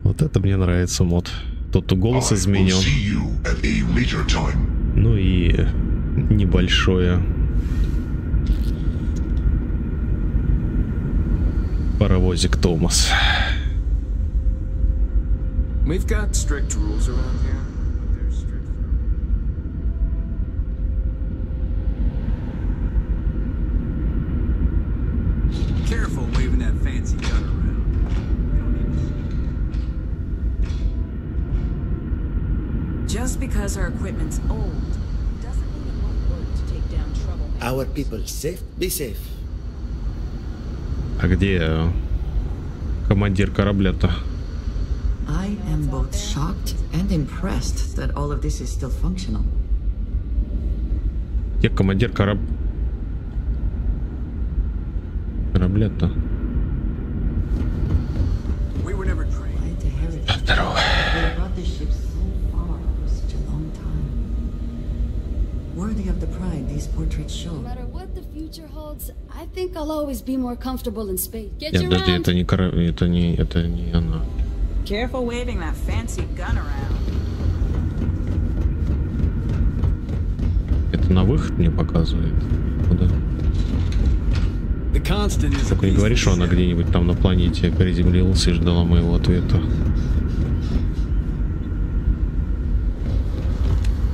Вот это мне нравится мод. Тут голос изменен. Ну и небольшое паровозик Томас. We've got strict rules around here. Careful waving that fancy gun around. Just because our equipment's old doesn't mean it won't work to take down trouble. Our people safe, be safe. А где командир корабля-то? I am both shocked and impressed that all of this is still functional. Где командир корабля-то? Здорово. Worthy of the pride these portraits show. No matter what the future holds, I think I'll always be more comfortable in space. Get Нет, your подожди, round. это не она. Careful waving that fancy gun around. Это на выход мне показывает. Куда? Только не говори, что она где-нибудь там на планете приземлилась и ждала моего ответа.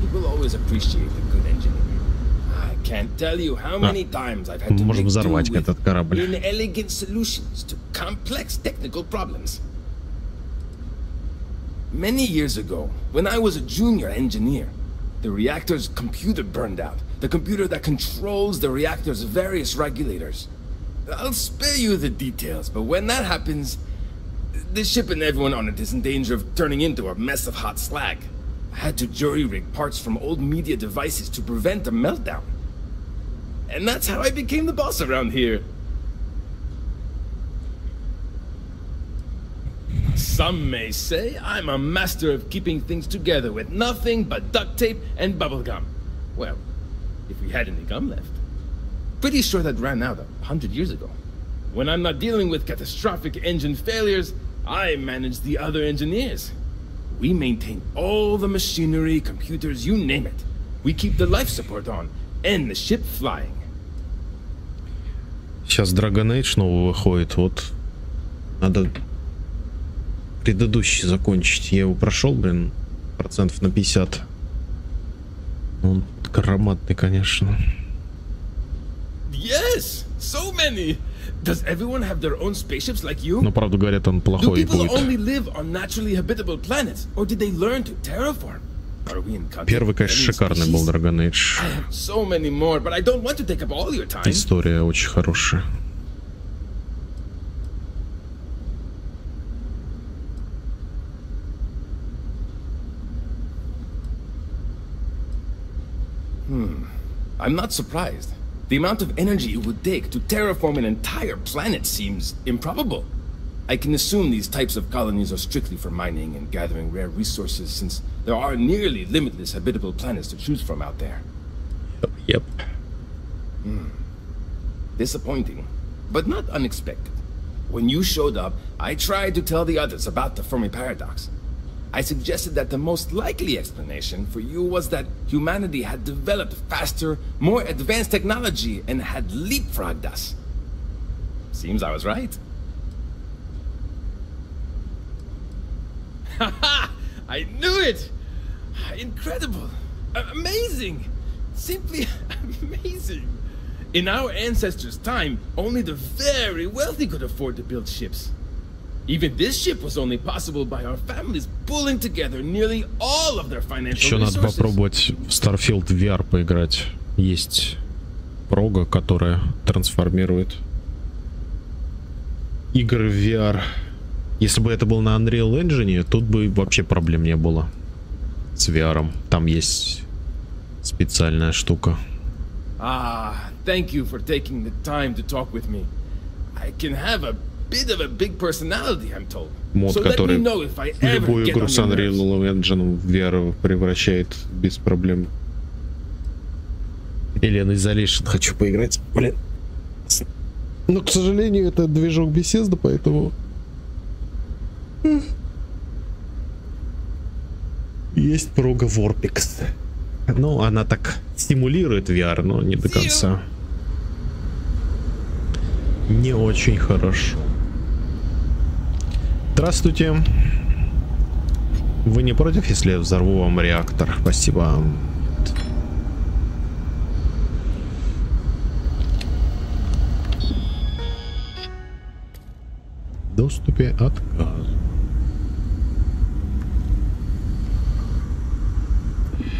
People always appreciate a good engineer. I can't tell you how many times I've had to Можем make взорвать do with этот корабль. inelegant solutions to complex technical problems. Many years ago, when I was a junior engineer, the reactor's computer burned out. The computer that controls the reactor's various regulators. I'll spare you the details, but when that happens, the ship and everyone on it is in danger of turning into a mess of hot slag. I had to jury-rig parts from old media devices to prevent a meltdown. And that's how I became the boss around here. Some may say I'm a master of keeping things together with nothing but duct tape and bubble gum. Well, if we had any gum left. Pretty sure that ran out 100 years ago. When I'm not dealing with catastrophic engine failures, I manage the other engineers. We maintain all the machinery, computers, you name it. We keep the life support on, and the ship flying. Сейчас Dragon Age новый выходит, вот надо предыдущий закончить. Я его прошел, блин, процентов на 50. Он громадный, конечно. Yes, so many. Does everyone have their own spaceships like you? Но правда говорят, он плохой Do people будет. only live on naturally habitable planets, or did they learn to terraform? Are we in contact Первый, with конечно, alien шикарный species? был Dragon Age. I have so many more, but I don't want to take up all your time. История очень хорошая. I'm not surprised. The amount of energy it would take to terraform an entire planet seems improbable. I can assume these types of colonies are strictly for mining and gathering rare resources, since there are nearly limitless habitable planets to choose from out there. Yep. Disappointing, but not unexpected. When you showed up, I tried to tell the others about the Fermi paradox. I suggested that the most likely explanation for you was that humanity had developed faster, more advanced technology and had leapfrogged us. Seems I was right. Haha! I knew it! Incredible! Amazing! Simply amazing! In our ancestors' time, only the very wealthy could afford to build ships. Even this ship was only possible by our families pulling together nearly all of their financial Еще надо resources. попробовать в Starfield VR поиграть. Есть прога, которая трансформирует игры в VR. Если бы это был на Unreal Engine, тут бы вообще проблем не было с VR. Там есть специальная штука. Thank you for taking the time to talk with me. I can have a bit of a big personality, I'm told. Мод, So let me который know if I ever любую get игру on с your Unreal nerves. Engine в VR превращает без проблем. Alien Isolation хочу поиграть. Блин. Но, к сожалению, это движок Bethesda, поэтому... Есть прога Warpix. Ну, она так симулирует VR, но не до конца. Не очень хорошо. Здравствуйте. Вы не против, если я взорву вам реактор? Спасибо. В доступе отказ.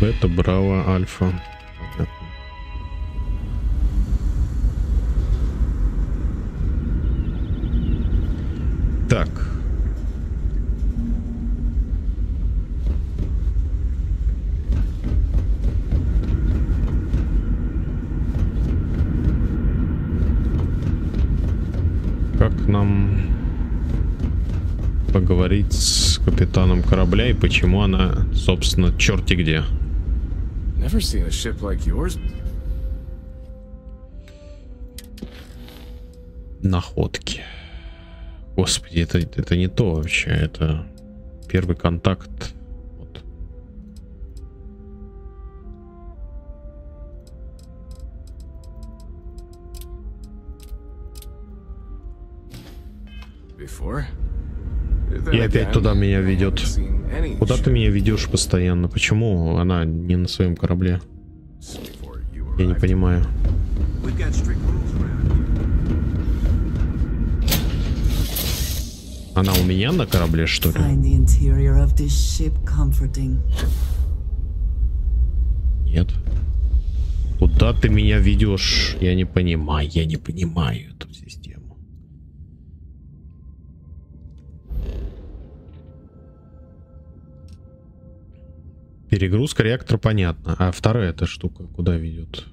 Бета, Браво, Альфа. Понятно. Так. Как нам поговорить с капитаном корабля и почему она, собственно, черти где? Never seen a ship like yours. Находки. Господи, это не то вообще. Это первый контакт. Вот. Before? И опять туда меня ведет. Куда ты меня ведешь постоянно? Почему она не на своем корабле? Я не понимаю. Она у меня на корабле, что ли? Нет. Куда ты меня ведешь? Я не понимаю эту систему. Перегрузка реактора, понятно. А вторая эта штука куда ведет?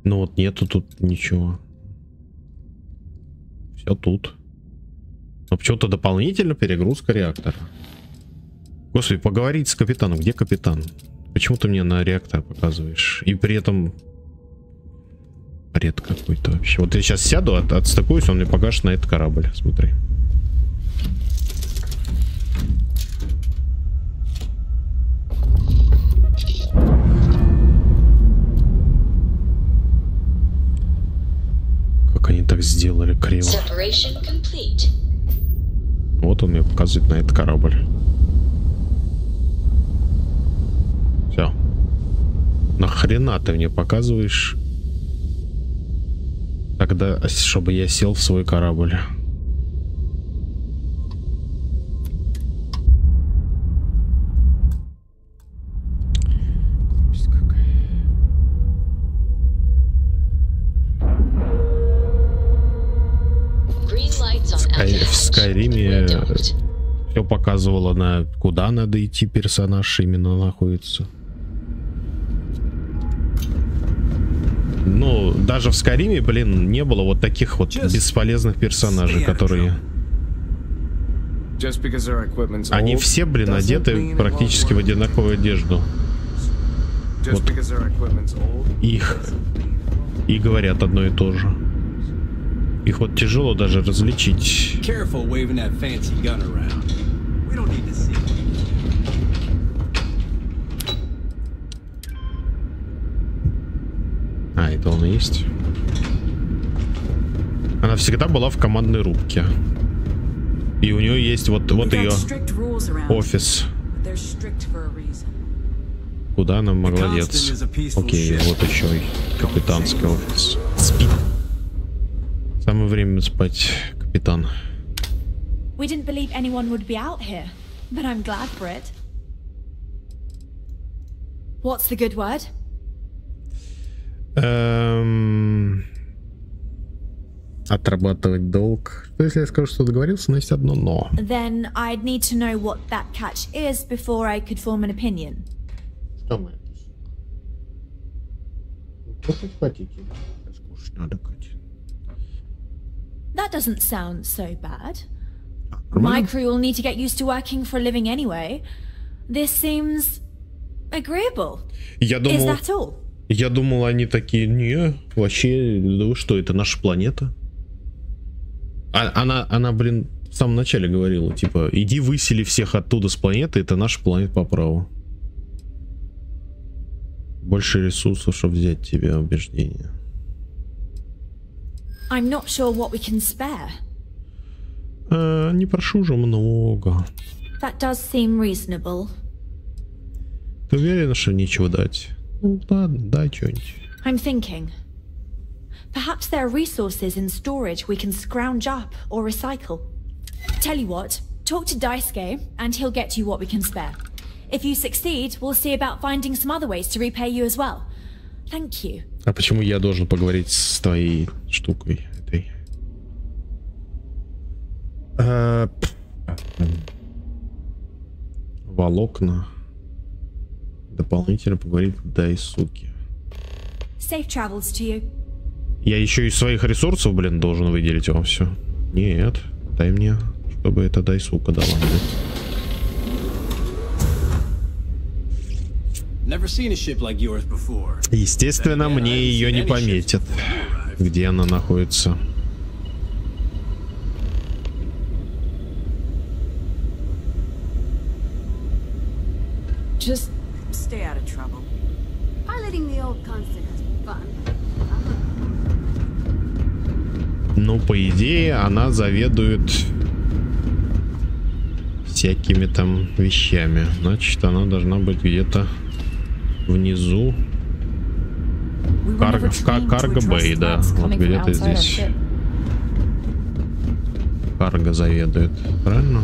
Ну вот нету тут ничего. Все тут. Но почему-то дополнительно перегрузка реактора. Господи, поговорить с капитаном. Где капитан? Почему ты мне на реактор показываешь? И при этом... Бред какой-то вообще. Вот я сейчас сяду, отстыкуюсь, он мне покажет на этот корабль. Смотри. Как они так сделали криво. Вот он мне показывает на этот корабль. Все. Нахрена ты мне показываешь? Тогда, чтобы я сел в свой корабль. В Скайриме все показывало, куда надо идти персонаж именно находится. Ну, даже в Скайриме, блин, не было вот таких вот бесполезных персонажей, которые... Они все, блин, одеты практически в одинаковую одежду. Вот. Их. И говорят одно и то же. Их вот тяжело даже различить. А, это он и есть. Она всегда была в командной рубке. И у нее есть вот ее офис. Куда она могла деться? Окей, вот еще и капитанский офис. Спит. Самое время спать, капитан. We didn't believe anyone would be out here, but I'm glad for it. What's the good word? Отрабатывать долг. Что если я скажу, что договорился, но есть одно но. Then I'd need to know what that catch is before I could form an opinion. Что мы? Кушать хотите? Скушать надо, Катя. That doesn't sound so bad. My crew will need to get used to working for a living anyway. This seems agreeable. Is that all? Я думал, они такие, не, вообще, да что, это наша планета. Она, блин, в самом начале говорила, типа, иди высели всех оттуда с планеты, это наша планета по праву. Больше ресурсов, чтобы взять тебе убеждение. I'm not sure what we can spare. Не прошу же много. That does seem reasonable. Ты уверена, что нечего дать? Ну ладно, дай что-нибудь. I'm thinking. Perhaps there are resources in storage we can scrounge up or recycle. Tell you what, talk to Daisuke and he'll get you what we can spare. If you succeed, we'll see about finding some other ways to repay you as well. Thank you. А почему я должен поговорить с твоей штукой этой? Волокна. Дополнительно поговорить к Дайсуке. Safe travels to you. Я еще из своих ресурсов, блин, должен выделить вам все. Нет, дай мне, чтобы это Дайсука дала. Естественно, мне ее не пометят, где она находится. Just stay out of trouble. Piloting the old constant has been fun. Ну, по идее, она заведует всякими там вещами. Значит, она должна быть где-то внизу. Карго-бэй, да. Вот где-то здесь. Карго заведует. Правильно?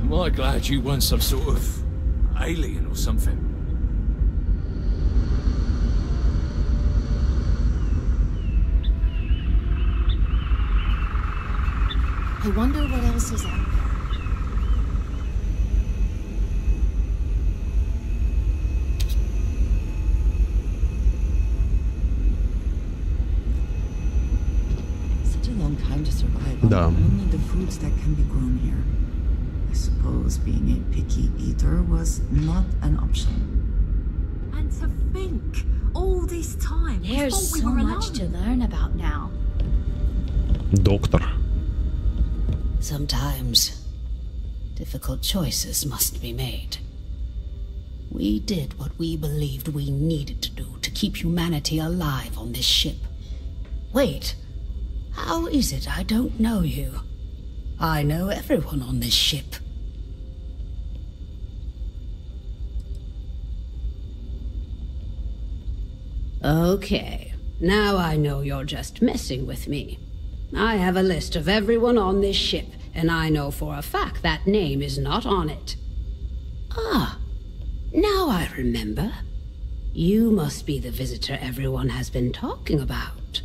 Am I glad you weren't some sort of alien or something? I wonder what else is out there. Such a long time to survive Да. on only the foods that can be grown here. I suppose being a picky eater was not an option. And to think, all this time, There's so much to learn about now. Доктор. Sometimes difficult choices must be made. We did what we believed we needed to do to keep humanity alive on this ship. Wait, how is it I don't know you? I know everyone on this ship. Okay, now I know you're just messing with me. I have a list of everyone on this ship, and I know for a fact that name is not on it. Ah, now I remember. You must be the visitor everyone has been talking about.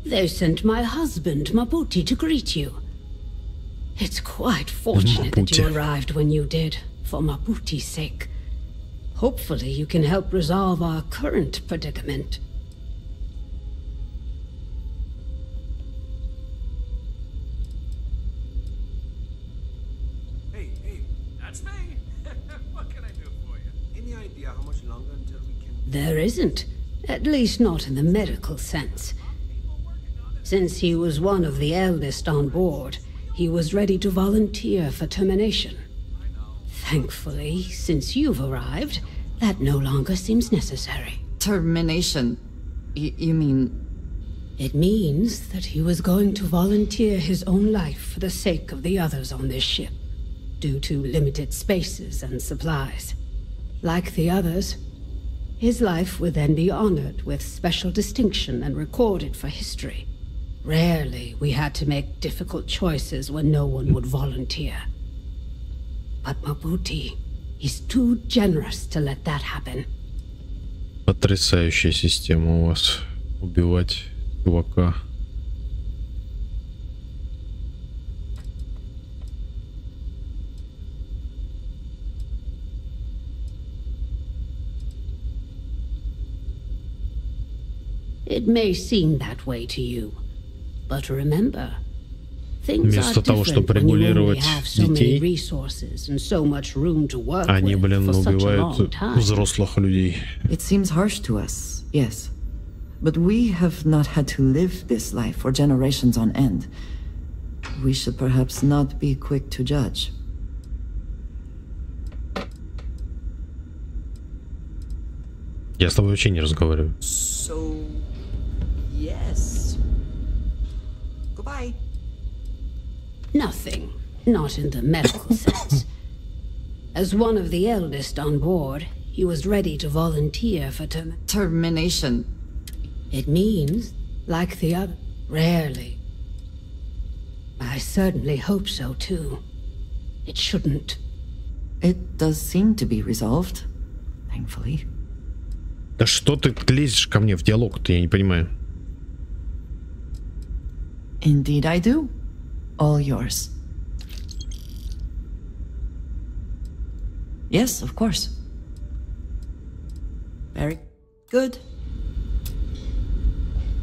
They sent my husband, Mabuti, to greet you. It's quite fortunate that you arrived when you did, for Mabuti's sake. Hopefully you can help resolve our current predicament. Hey, that's me! What can I do for you? Any idea how much longer until we can... There isn't, at least not in the medical sense. Since he was one of the eldest on board, he was ready to volunteer for termination. Thankfully, since you've arrived, that no longer seems necessary. Termination? You mean... It means that he was going to volunteer his own life for the sake of the others on this ship, due to limited spaces and supplies. Like the others, his life would then be honored with special distinction and recorded for history. Rarely we had to make difficult choices when no one would volunteer. But Mabuti is too generous to let that happen. Потрясающая система у вас. Убивать чувака. It may seem that way to you, but remember, things are Вместо того, different чтобы when you only регулировать have so many детей, resources and so much room to work они, with блин, for such a long убивают time. взрослых людей. It seems harsh to us, yes. But we have not had to live this life for generations on end. We should perhaps not be quick to judge. Я с тобой вообще не разговариваю. So, yes. Goodbye. Nothing, not in the medical sense. As one of the eldest on board, he was ready to volunteer for termination. It means, like the other, rarely. I certainly hope so too. It shouldn't. It does seem to be resolved, thankfully. Да что ты лезешь ко мне в диалог-то, я не понимаю. Indeed I do. All yours. Yes, of course. Very good.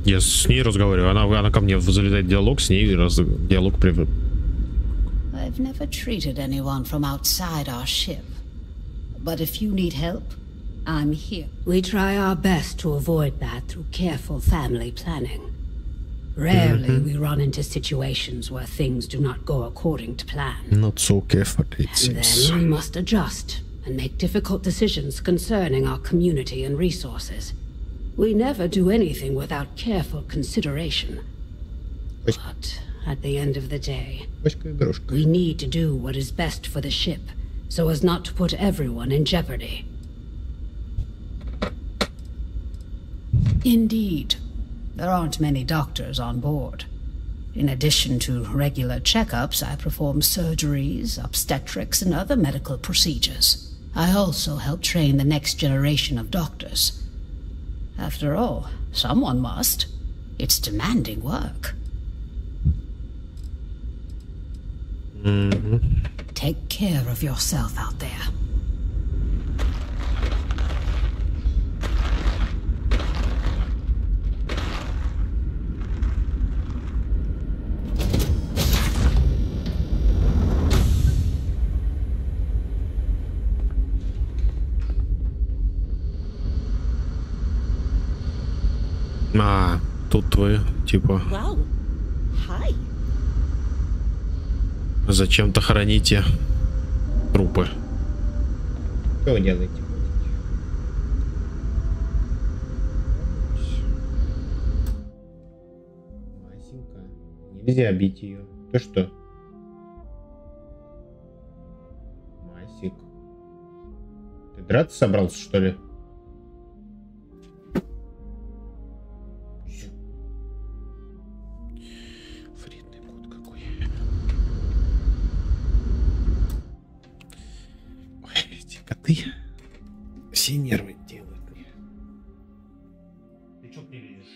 Я с ней разговариваю, она ко мне залетает в диалог, с ней диалог привет. I've never treated anyone from outside our ship. But if you need help, I'm here. We try our best to avoid that through careful family planning. Rarely we run into situations where things do not go according to plan. Not so careful, it seems. Then we must adjust and make difficult decisions concerning our community and resources. We never do anything without careful consideration. But at the end of the day, we need to do what is best for the ship, so as not to put everyone in jeopardy. Indeed. There aren't many doctors on board. In addition to regular checkups, I perform surgeries, obstetrics, and other medical procedures. I also help train the next generation of doctors. After all, someone must. It's demanding work. Take care of yourself out there. А, тут твои, типа. Wow. Hi. Зачем-то храните трупы. Что вы делаете? Масенька. Нельзя бить ее. Ты что? Масик. Ты драться собрался, что ли? Ты все нервы делают. Ты что прилезешь?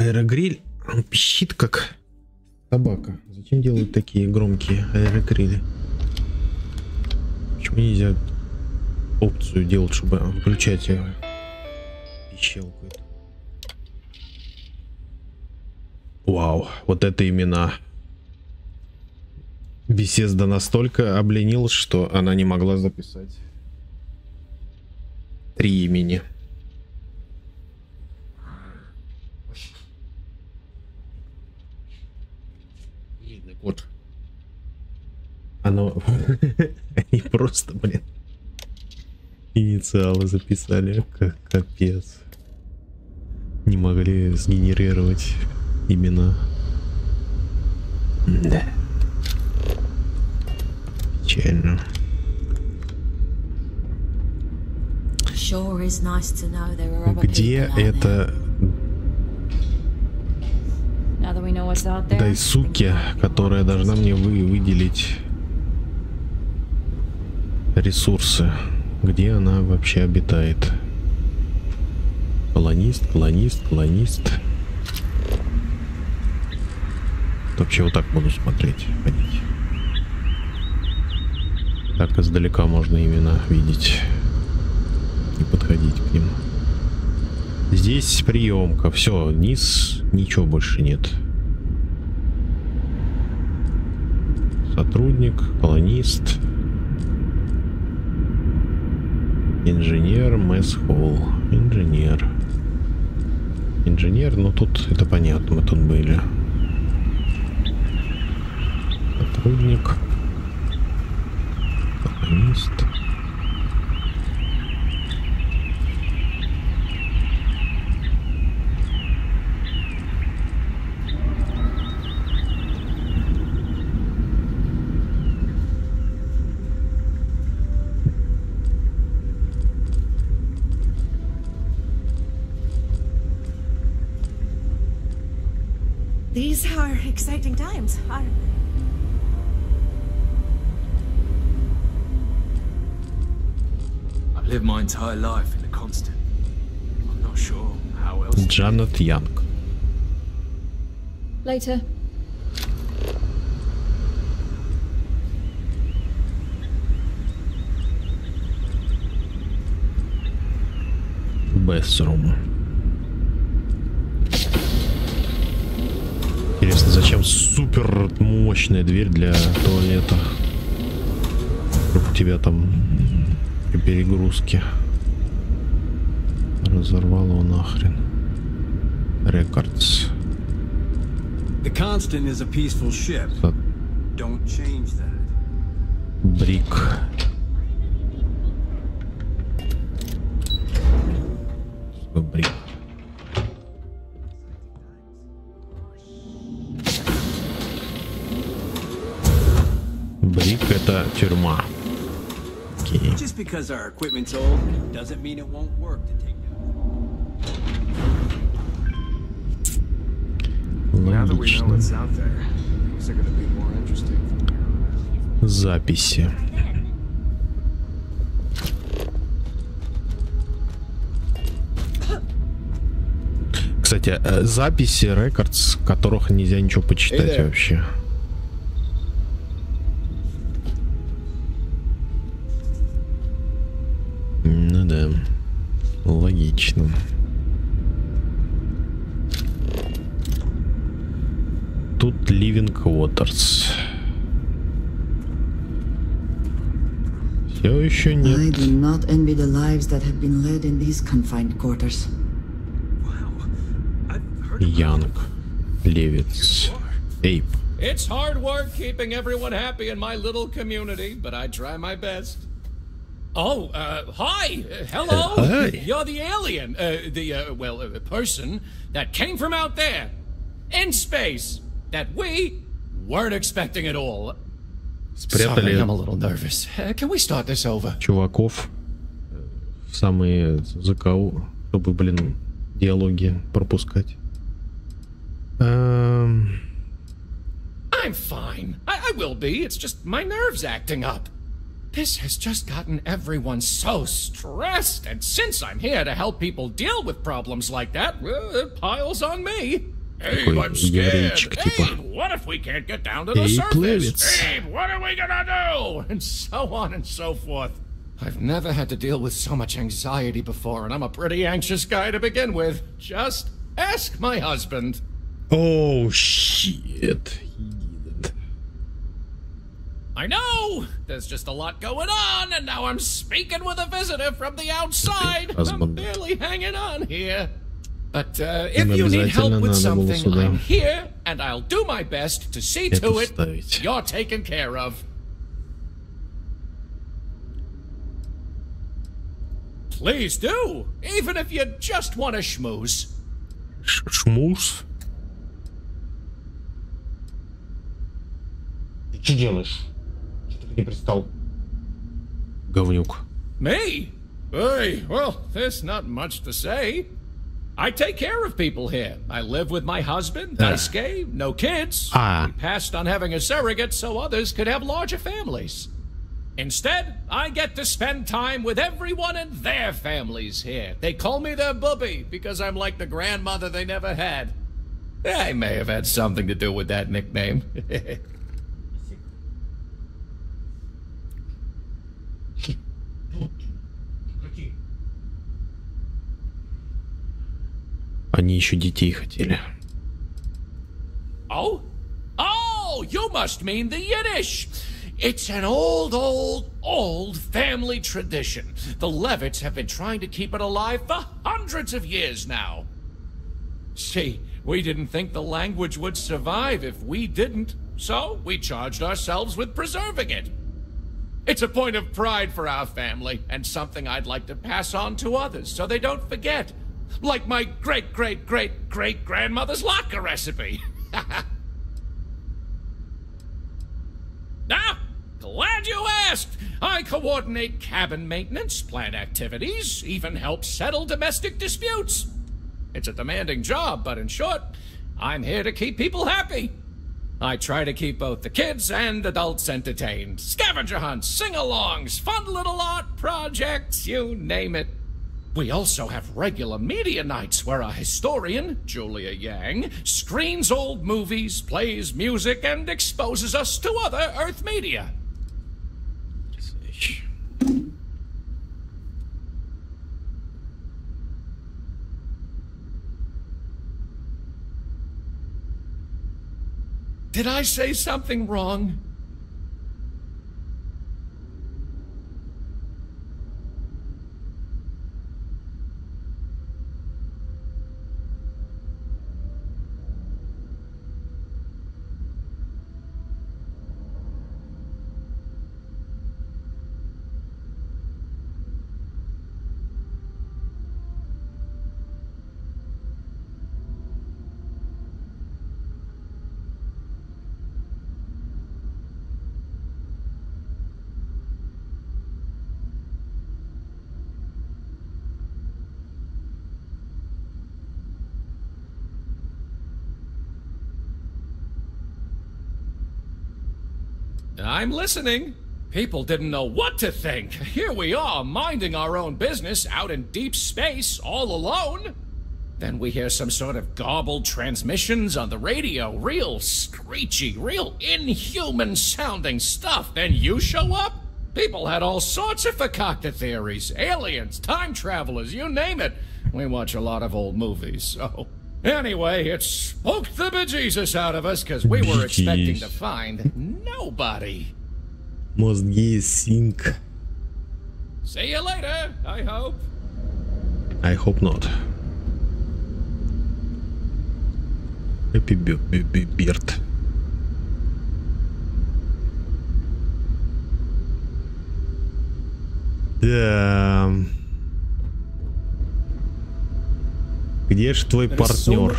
Аэрогриль, он пищит как собака. Зачем делают такие громкие аэрогрили? Почему нельзя опцию делать, чтобы включать его? Пищелку. Вау, вот это имена. Беседа настолько обленилась, что она не могла записать 3 имени. Вот. Оно... Они просто, блин, инициалы записали. Капец. Не могли сгенерировать имена. Да. Печально. Где это Дайсуки, которая должна мне выделить ресурсы? Где она вообще обитает? Колонист, колонист, колонист. Вообще вот так буду смотреть. Ходить. Так издалека можно именно видеть и подходить к ним. Здесь приемка. Все, низ, ничего больше нет. Сотрудник, колонист, инженер, месс-холл. Инженер. Инженер, ну тут это понятно, мы тут были. Сотрудник. Колонист. These are exciting times, aren't they? I've lived my entire life in a constant. I'm not sure how else. Janet Young. Later. Bathroom. Интересно, зачем супер мощная дверь для туалета? Чтобы у тебя там при перегрузке разорвало нахрен. Рекордс. The Kingston is a peaceful ship. Don't change that. Брик. Брик. Брик — это тюрьма. Окей. Just because our equipment's old doesn't mean it won't work to take down. Now that we know what's out there, things are going to be more interesting. Записи. Кстати, записи, рекордс, которых нельзя ничего почитать вообще. Ну да, логично. Тут Living Waters. Все еще нет. I do not envy the lives that have been led in these confined quarters. Young, Levitz, Ape. It's hard work keeping everyone happy in my little community, but I try my best. Oh, hi! Hello! Hi. You're the alien, the person that came from out there, in space, that we weren't expecting at all. Спрятали. Sorry, I'm a little nervous. Can we start this over? Чуваков в самые закоулки, чтобы, блин, диалоги пропускать. I'm fine. I will be. It's just my nerves acting up. This has just gotten everyone so stressed, and since I'm here to help people deal with problems like that, it piles on me. Abe, I'm scared. Abe, what if we can't get down to the surface? Abe, what are we gonna do? And so on and so forth. I've never had to deal with so much anxiety before, and I'm a pretty anxious guy to begin with. Just ask my husband. Oh, shit. I know! There's just a lot going on, and now I'm speaking with a visitor from the outside. I'm barely hanging on here. But if you need help with something, I'm here, and I'll do my best to see to it you're taken care of. Please do, even if you just want to schmooze. Schmooze? Ты что делаешь? Что ты не пристал? Говнюк. Me? Hey, well, there's not much to say. I take care of people here. I live with my husband, Daisuke, no kids. We passed on having a surrogate so others could have larger families. Instead, I get to spend time with everyone and their families here. They call me their bubby because I'm like the grandmother they never had. I may have had something to do with that nickname. Они еще детей хотели. Oh? Oh, you must mean the Yiddish. It's an old family tradition. The Levitts have been trying to keep it alive for hundreds of years now. See, we didn't think the language would survive if we didn't, so we charged ourselves with preserving it. It's a point of pride for our family, and something I'd like to pass on to others so they don't forget. Like my great-great-great-great-grandmother's locker recipe. Ah, glad you asked. I coordinate cabin maintenance, plan activities, even help settle domestic disputes. It's a demanding job, but in short, I'm here to keep people happy. I try to keep both the kids and adults entertained. Scavenger hunts, sing-alongs, fun little art projects, you name it. We also have regular media nights where a historian, Julia Yang, screens old movies, plays music, and exposes us to other Earth media. Did I say something wrong? I'm listening. People didn't know what to think. Here we are, minding our own business out in deep space, all alone. Then we hear some sort of garbled transmissions on the radio. Real screechy, real inhuman-sounding stuff. Then you show up? People had all sorts of fakakta theories. Aliens, time travelers, you name it. We watch a lot of old movies, so... Anyway, it spooked the bejesus out of us because we were expecting to find nobody. Мозги синк. See you later, I hope. I hope not. Happy bird. Да. Где ж твой партнер?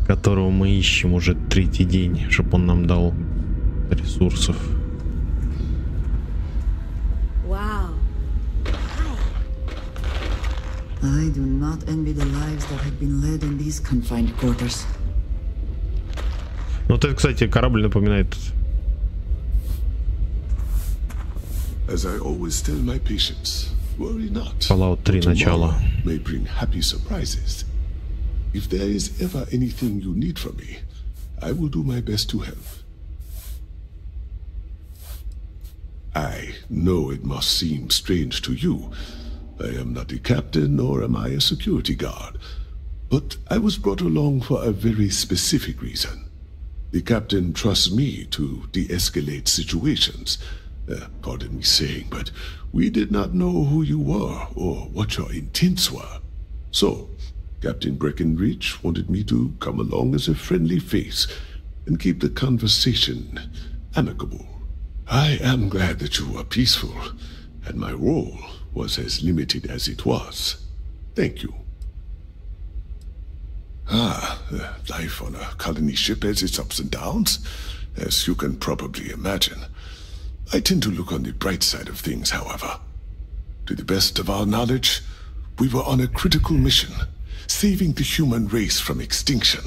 Которого мы ищем уже третий день, чтобы он нам дал ресурсов. Wow. I do not envy the lives that have been led in these confined quarters. Вот это, кстати, корабль напоминает. As I always tell my patients, worry not. Fallout 3 начало. May bring happy surprises. If there is ever anything you need from me, I will do my best to help. I know it must seem strange to you. I am not a captain, nor am I a security guard. But I was brought along for a very specific reason. The captain trusts me to de-escalate situations. Pardon me saying, but we did not know who you were or what your intents were. So, Captain Breckenridge wanted me to come along as a friendly face and keep the conversation amicable. I am glad that you were peaceful, and my role was as limited as it was. Thank you. Life on a colony ship has its ups and downs, as you can probably imagine. I tend to look on the bright side of things, however. To the best of our knowledge, we were on a critical mission, saving the human race from extinction.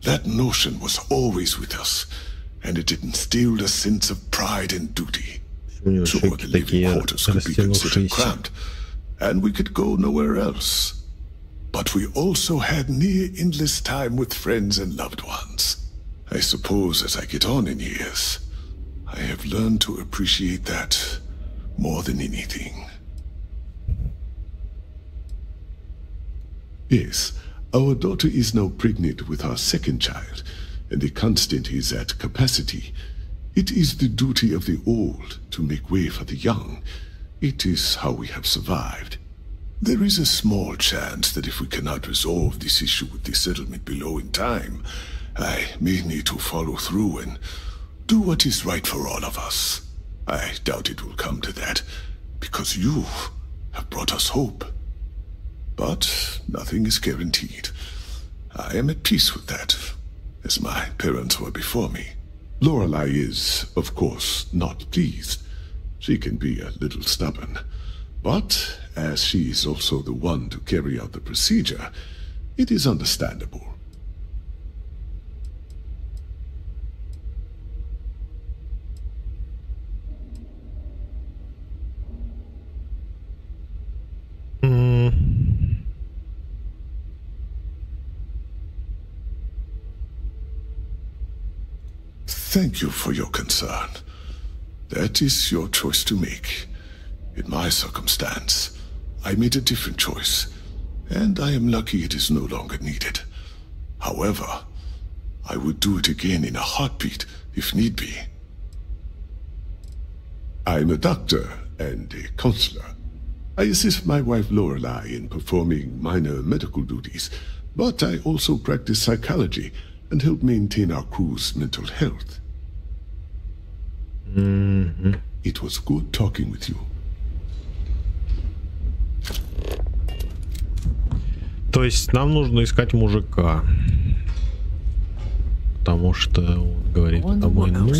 That notion was always with us, and it instilled a sense of pride and duty. Sure, the living quarters could be considered cramped, and we could go nowhere else. But we also had near-endless time with friends and loved ones. I suppose as I get on in years, I have learned to appreciate that more than anything. Yes, our daughter is now pregnant with our second child, and the constant is at capacity. It is the duty of the old to make way for the young. It is how we have survived. There is a small chance that if we cannot resolve this issue with the settlement below in time, I may need to follow through and do what is right for all of us. I doubt it will come to that, because you have brought us hope. But nothing is guaranteed. I am at peace with that, as my parents were before me. Lorelei is, of course, not pleased. She can be a little stubborn. But, as she is also the one to carry out the procedure, it is understandable. Thank you for your concern. That is your choice to make. In my circumstance, I made a different choice, and I am lucky it is no longer needed. However, I would do it again in a heartbeat, if need be. I'm a doctor and a counselor. I assist my wife Lorelei in performing minor medical duties, but I also practice psychology and help maintain our crew's mental health. It was good talking with you. То есть нам нужно искать мужика, потому что он говорит: это мой муж,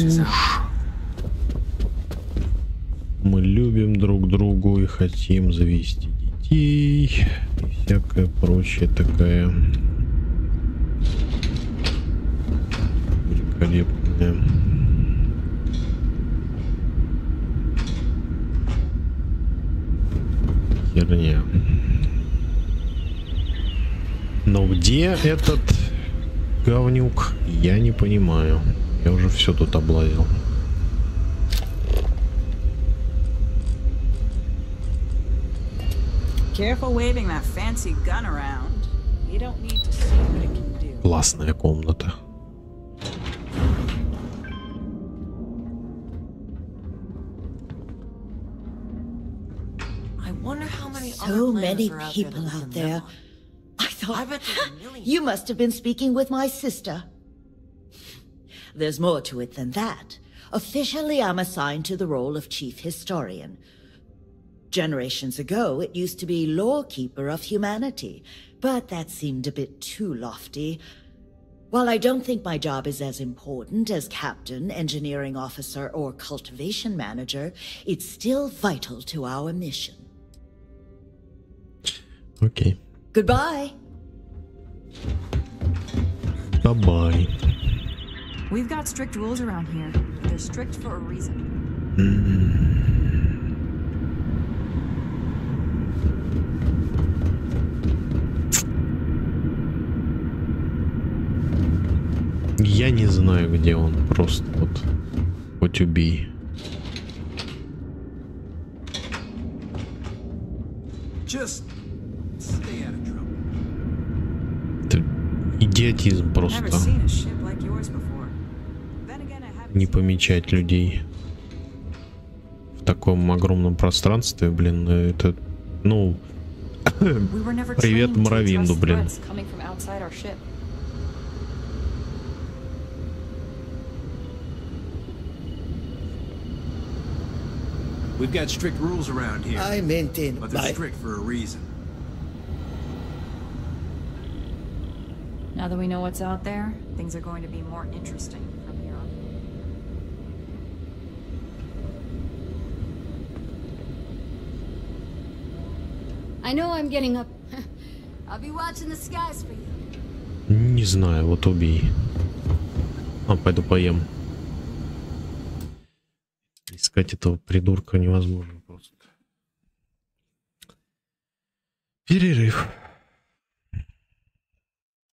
мы любим друг другу и хотим завести детей и всякая прочая такая великолепная херня. Но где этот говнюк, я не понимаю. Я уже все тут облазил. Careful waving that fancy gun around. You don't need to see what it can do. Классная комната. So many people out there. I thought you must have been speaking with my sister. There's more to it than that. Officially, I'm assigned to the role of chief historian. Generations ago, it used to be lawkeeper of humanity, but that seemed a bit too lofty. While I don't think my job is as important as captain, engineering officer, or cultivation manager, it's still vital to our mission. Okay. Goodbye. Bye-bye. We've got strict rules around here. They're strict for a reason. Я не знаю, где он. Просто вот. Хоть убей. Это идиотизм просто. Не помечать людей в таком огромном пространстве, блин, это, ну, привет Моровинду, блин. We've got strict rules around here. I maintain, but they're strict for a reason. Now that we know what's out there, things are going to be more interesting from here on. I know I'm getting up. I'll be watching the skies for you. Не знаю, вот убей. А, пойду поем. Искать этого придурка невозможно просто. Перерыв.